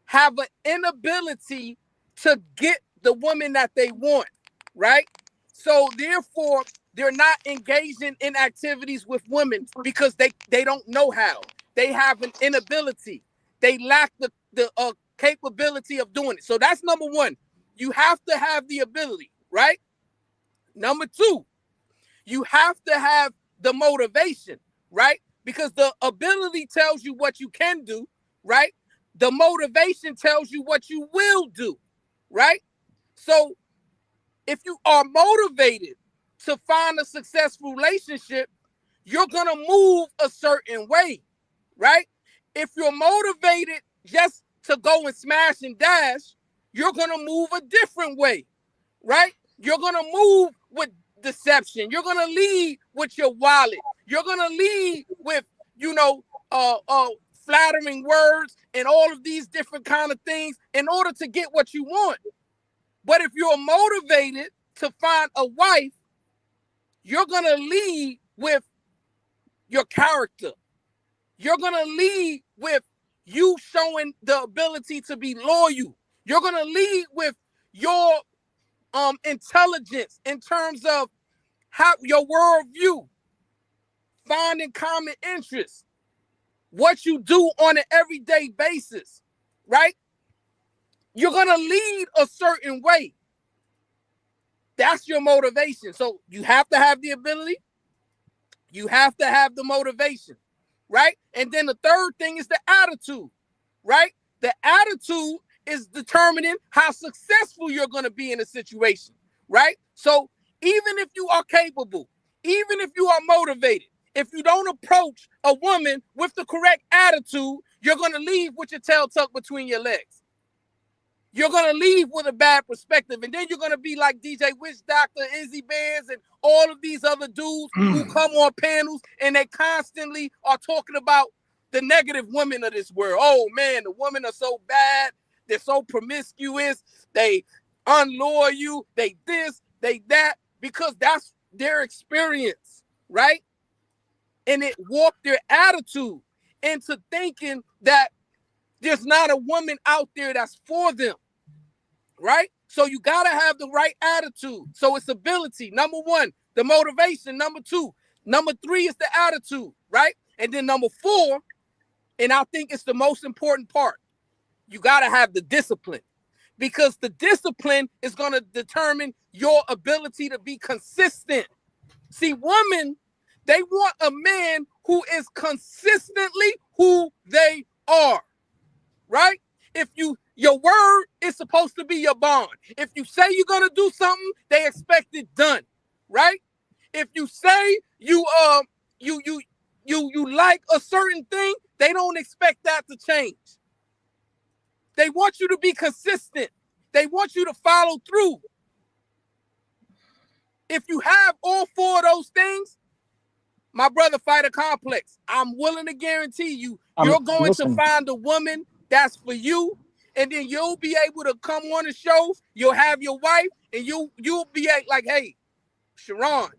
have an inability to get the woman that they want, right? So therefore, they're not engaging in activities with women because they don't know how. They have an inability. They lack the capability of doing it. So that's number one. You have to have the ability, right? Number two, you have to have the motivation, right? Because the ability tells you what you can do, right? The motivation tells you what you will do, right? So if you are motivated to find a successful relationship, you're going to move a certain way, right? If you're motivated just to go and smash and dash, you're going to move a different way, right? You're going to move with deception. You're going to lead with your wallet. You're going to lead with, flattering words and all of these different kind of things in order to get what you want. But if you're motivated to find a wife, you're going to lead with your character. You're going to lead with you showing the ability to be loyal. You're going to lead with your intelligence in terms of how your worldview, finding common interests, what you do on an everyday basis, right? You're going to lead a certain way. That's your motivation. So you have to have the ability. You have to have the motivation, right? And then the third thing is the attitude, right? The attitude is determining how successful you're going to be in a situation, right? So even if you are capable, even if you are motivated, if you don't approach a woman with the correct attitude, you're going to leave with your tail tucked between your legs. You're going to leave with a bad perspective. And then you're going to be like DJ Witch Doctor, Izzy Bands, and all of these other dudes who come on panels and they constantly are talking about the negative women of this world. Oh, man, the women are so bad. They're so promiscuous. They unloyal you. They this, they that, because that's their experience, right? And it warped their attitude into thinking that there's not a woman out there that's for them, right? So you got to have the right attitude. So it's ability. Number one, the motivation. Number two. Number three is the attitude, right? And then number four, and I think it's the most important part, you got to have the discipline, because the discipline is going to determine your ability to be consistent. See, women, they want a man who is consistently who they are, right? If your word is supposed to be your bond. If you say you're going to do something, they expect it done, right? If you say you like a certain thing, they don't expect that to change. They want you to be consistent. They want you to follow through. If you have all four of those things, my brother, fighter complex, I'm willing to guarantee you, you're going to find a woman that's for you, and then you'll be able to come on the shows. You'll have your wife, and you'll be like, hey, Sharon,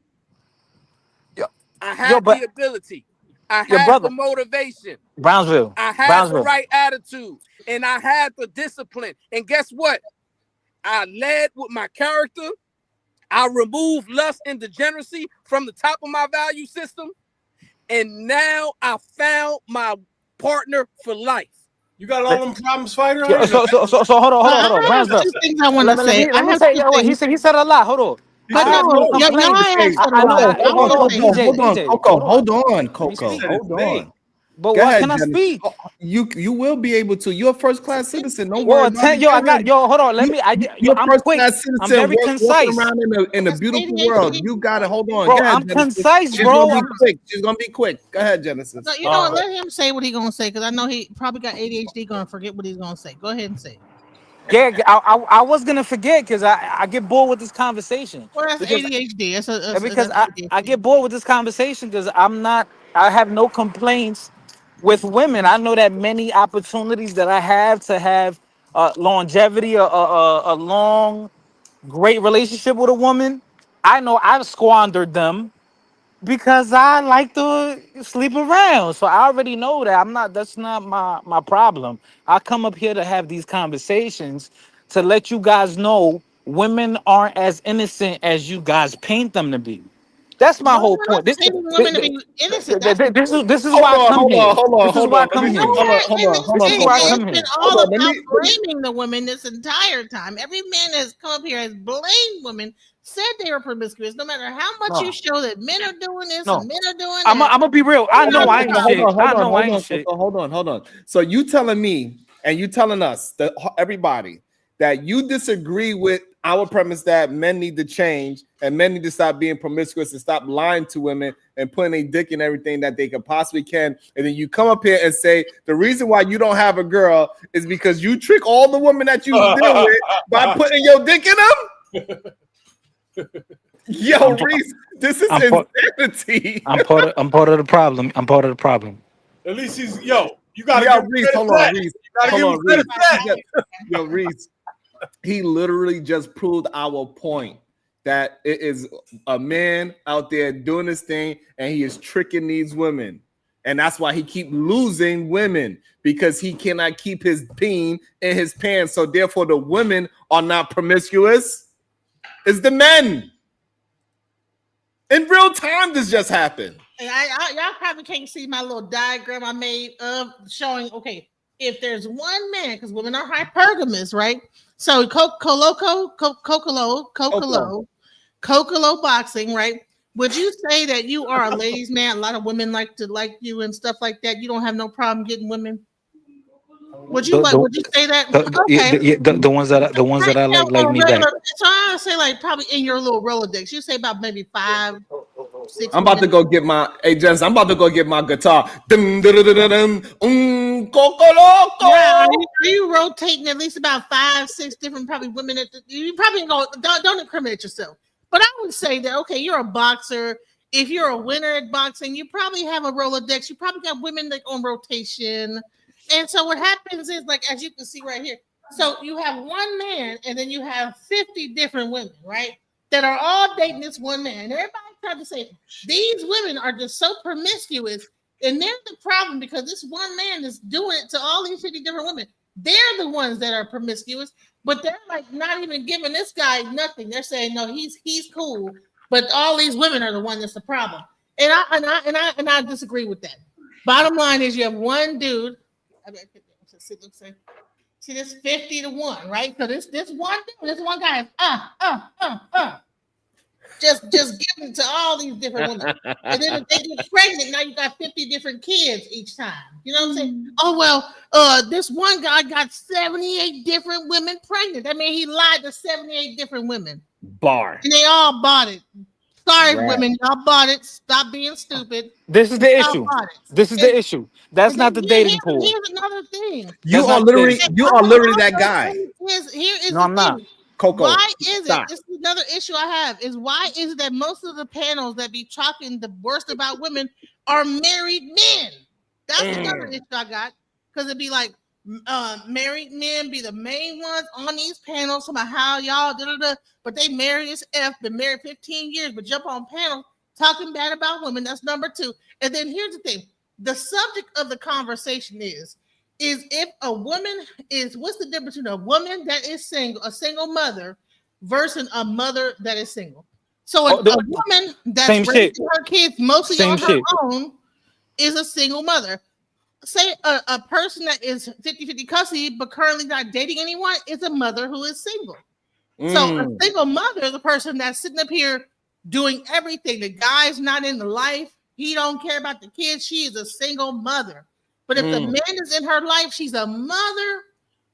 I have the ability. I have the motivation. Brownsville. I had the right attitude, and I had the discipline. And guess what? I led with my character. I removed lust and degeneracy from the top of my value system. And now I found my partner for life. You got all them problems, fighter? So hold on. Brownsville. Two things I want to say. He said a lot. Hold on. Hold on. But why can I speak? You will be able to. You're a first class citizen. Don't worry. Hold on. I'm first class citizen. I'm very concise. Around in a beautiful world. You gotta hold on. Bro, I'm concise, bro. She's gonna be quick. Go ahead, Genesis. So, let him say what he's gonna say, because I know he probably got ADHD, gonna forget what he's gonna say. Go ahead and say it. Yeah, I was gonna forget because I get bored with this conversation. Well, that's ADHD. Because I get bored with this conversation because I have no complaints with women, I know that many opportunities that I have to have longevity, a long, great relationship with a woman, I know I've squandered them because I like to sleep around. So I already know that that's not my problem. I come up here to have these conversations to let you guys know women aren't as innocent as you guys paint them to be. That's my whole point. This women to be innocent. This is why I come here. This is why I come here. This is why I come here. It's been all about blaming the women this entire time. Every man that's come up here has blamed women, said they were promiscuous. No matter how much you show that men are doing this and men are doing that. I'm gonna be real. I know I ain't shit. I know I ain't shit. Hold on. So you telling me and you telling us that everybody that you disagree with our premise that men need to change and men need to stop being promiscuous and stop lying to women and putting a dick in everything that they could possibly can. And then you come up here and say the reason why you don't have a girl is because you trick all the women that you deal with by putting your dick in them. Yo, Reese, this is insanity. I'm part of the problem. I'm part of the problem. At least he's you gotta Reese. Hold on, Reese. Yo, Reese. He literally just proved our point that it is a man out there doing this thing and he is tricking these women. And that's why he keep losing women, because he cannot keep his peen in his pants. So therefore the women are not promiscuous. It's the men. In real time, this just happened. Y'all probably can't see my little diagram I made of showing, okay, if there's one man, because women are hypergamous, right? So Kokolo boxing, right? Would you say that you are a ladies' man? A lot of women like to like you and stuff like that. You don't have no problem getting women. Would you say that? The ones that I like me back. So I would say like probably in your little Rolodex, you say about maybe 5, 6. I'm about to go get my Jens. I'm about to go get my guitar. Yeah, are you rotating at least about 5, 6 different probably women? You probably don't incriminate yourself. But I would say that okay, you're a boxer. If you're a winner at boxing, you probably have a Rolodex. You probably got women like on rotation. And so what happens is, like, as you can see right here, so you have one man and then you have 50 different women, right? That are all dating this one man. And everybody tried to say, these women are just so promiscuous. And they're the problem because this one man is doing it to all these 50 different women. They're the ones that are promiscuous, but they're like not even giving this guy nothing. They're saying, no, he's cool. But all these women are the one that's the problem. And I disagree with that. Bottom line is you have one dude. See this 50-1, right? So this one guy is just giving to all these different women. And then if they get pregnant, now you got 50 different kids each time. You know what I'm saying? Oh well, this one guy got 78 different women pregnant. That means he lied to 78 different women. Bar. And they all bought it. Sorry, women, y'all bought it. Stop being stupid. This is the issue. This is the issue. That's not the dating pool. Here's another thing. You are literally that guy. Here is no, I'm not. Coco. Why is it? This is another issue I have. Is why is it that most of the panels that be talking the worst about women are married men? That's another issue I got. Because it'd be like married men be the main ones on these panels about how y'all but they married as F, been married 15 years, but jump on panels talking bad about women. That's number 2. And then here's the thing: the subject of the conversation is if a woman is, what's the difference between a woman that is single, a single mother, versus a mother that is single? So a woman that's raising her kids mostly on her own is a single mother. Say a person that is 50-50 custody but currently not dating anyone is a mother who is single. So a single mother is a person that's sitting up here doing everything. The guy's not in the life. He don't care about the kids. She is a single mother. But if the man is in her life, she's a mother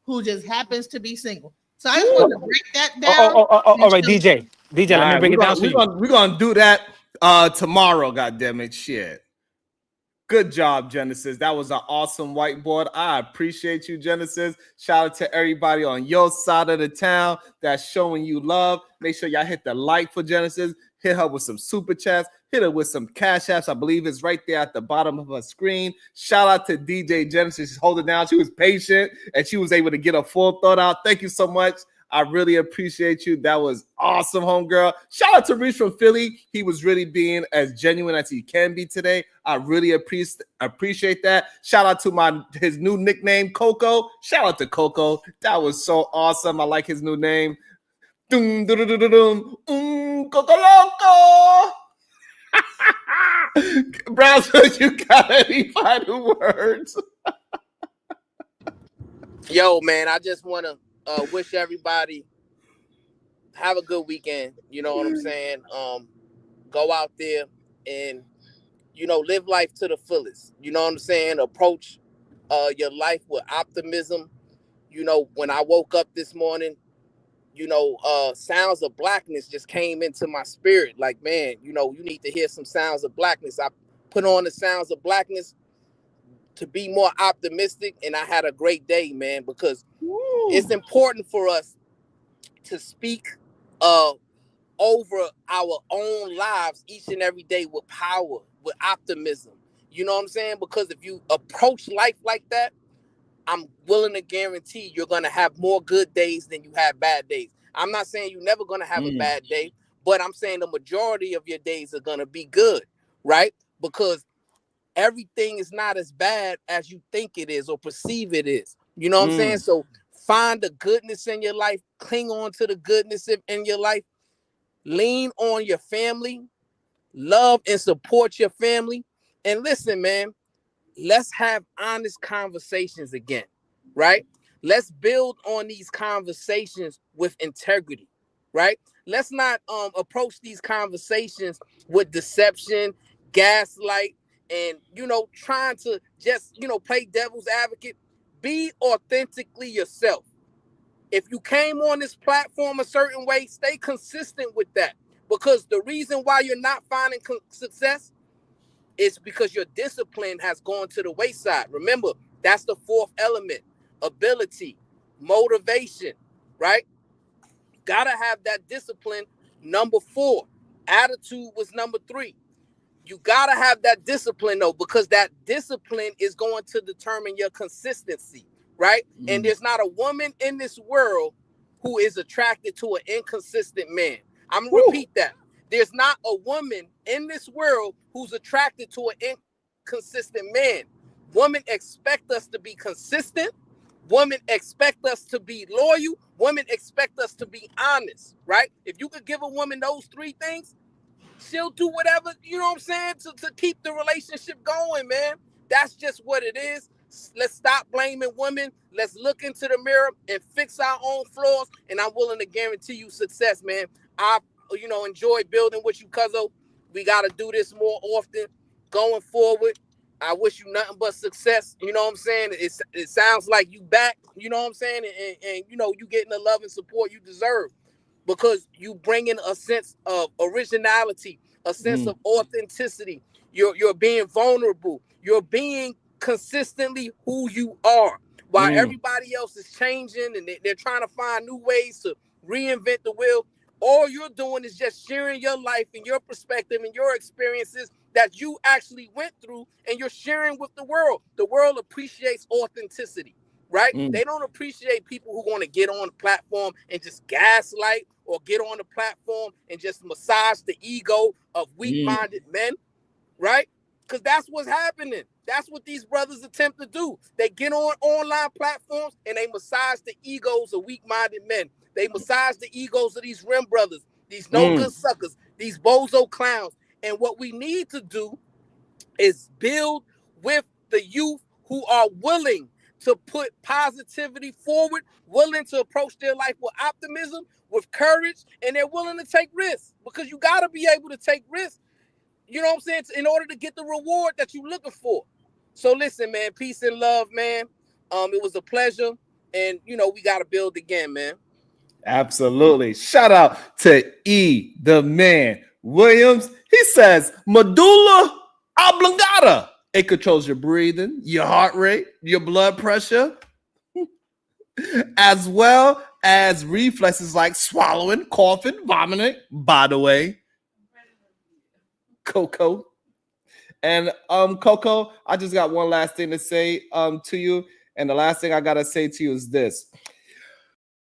who just happens to be single. So I just want to break that down. All right, DJ, let me break it down for you. We're gonna do that tomorrow. God damn it, shit. Good job, Genesis. That was an awesome whiteboard. I appreciate you, Genesis. Shout out to everybody on your side of the town that's showing you love. Make sure y'all hit the like for Genesis. hit her with some super chats, hit her with some cash apps. I believe it's right there at the bottom of her screen. Shout out to DJ Genesis. She's holding down. She was patient and she was able to get a full thought out. Thank you so much. I really appreciate you. That was awesome, homegirl. Shout out to Reach from Philly. He was really being as genuine as he can be today. I really appreciate that. Shout out to his new nickname, Coco. Shout out to Coco. That was so awesome. I like his new name. Dum, dum, dum, dum, dum. Coco Loco. Browser, you got any final words? Yo, man, I just want to wish everybody have a good weekend. You know what I'm saying? Go out there and, live life to the fullest. You know what I'm saying? Approach your life with optimism. When I woke up this morning, Sounds of Blackness just came into my spirit. Like, man, you need to hear some Sounds of Blackness. I put on the Sounds of Blackness to be more optimistic, and I had a great day, man, because it's important for us to speak over our own lives each and every day with power, with optimism. You know what I'm saying? Because if you approach life like that, I'm willing to guarantee you're going to have more good days than you have bad days. I'm not saying you're never going to have a bad day, but I'm saying the majority of your days are going to be good, right? Because everything is not as bad as you think it is or perceive it is. You know what I'm saying? So find the goodness in your life. Cling on to the goodness in your life. Lean on your family. Love and support your family. And listen, man, let's have honest conversations again, right? Let's build on these conversations with integrity, right? Let's not approach these conversations with deception, gaslight, and, trying to just, play devil's advocate. Be authentically yourself. If you came on this platform a certain way, stay consistent with that. Because the reason why you're not finding success is because your discipline has gone to the wayside. Remember, that's the fourth element: ability, motivation, right? Gotta have that discipline. Number 4, attitude was number 3. You gotta have that discipline though, because that discipline is going to determine your consistency, right? And there's not a woman in this world who is attracted to an inconsistent man. I'm gonna repeat that. There's not a woman in this world who's attracted to an inconsistent man. Women expect us to be consistent. Women expect us to be loyal. Women expect us to be honest, right? If you could give a woman those 3 things, she'll do whatever, you know what I'm saying, to keep the relationship going, man. That's just what it is. Let's stop blaming women. Let's look into the mirror and fix our own flaws, and I'm willing to guarantee you success, man. I enjoy building with you, cuzzo. We got to do this more often going forward. I wish you nothing but success. You know what I'm saying? It sounds like you back, you know what I'm saying? And you getting the love and support you deserve, because you bring in a sense of originality, a sense of authenticity. You're being vulnerable. You're being consistently who you are, while everybody else is changing and they're trying to find new ways to reinvent the wheel. All you're doing is just sharing your life and your perspective and your experiences that you actually went through, and you're sharing with the world. The world appreciates authenticity, right? They don't appreciate people who want to get on the platform and just gaslight, or get on the platform and just massage the ego of weak-minded men, right? Because that's what's happening. That's what these brothers attempt to do. They get on online platforms and they massage the egos of weak-minded men. They massage the egos of these rim brothers, these no-good suckers, these bozo clowns. And what we need to do is build with the youth who are willing to put positivity forward, willing to approach their life with optimism, with courage, and they're willing to take risks, because you got to be able to take risks, you know what I'm saying, in order to get the reward that you're looking for. So listen, man, peace and love, man. It was a pleasure, and we got to build again, man. Absolutely. Shout out to the man Williams. He says medulla oblongata. It controls your breathing, your heart rate, your blood pressure, as well as reflexes like swallowing, coughing, vomiting. By the way, Coco. And Coco, I just got one last thing to say to you. And the last thing I gotta say to you is this.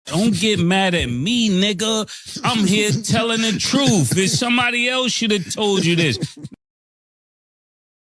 Don't get mad at me, nigga. I'm here telling the truth. If somebody else should have told you this.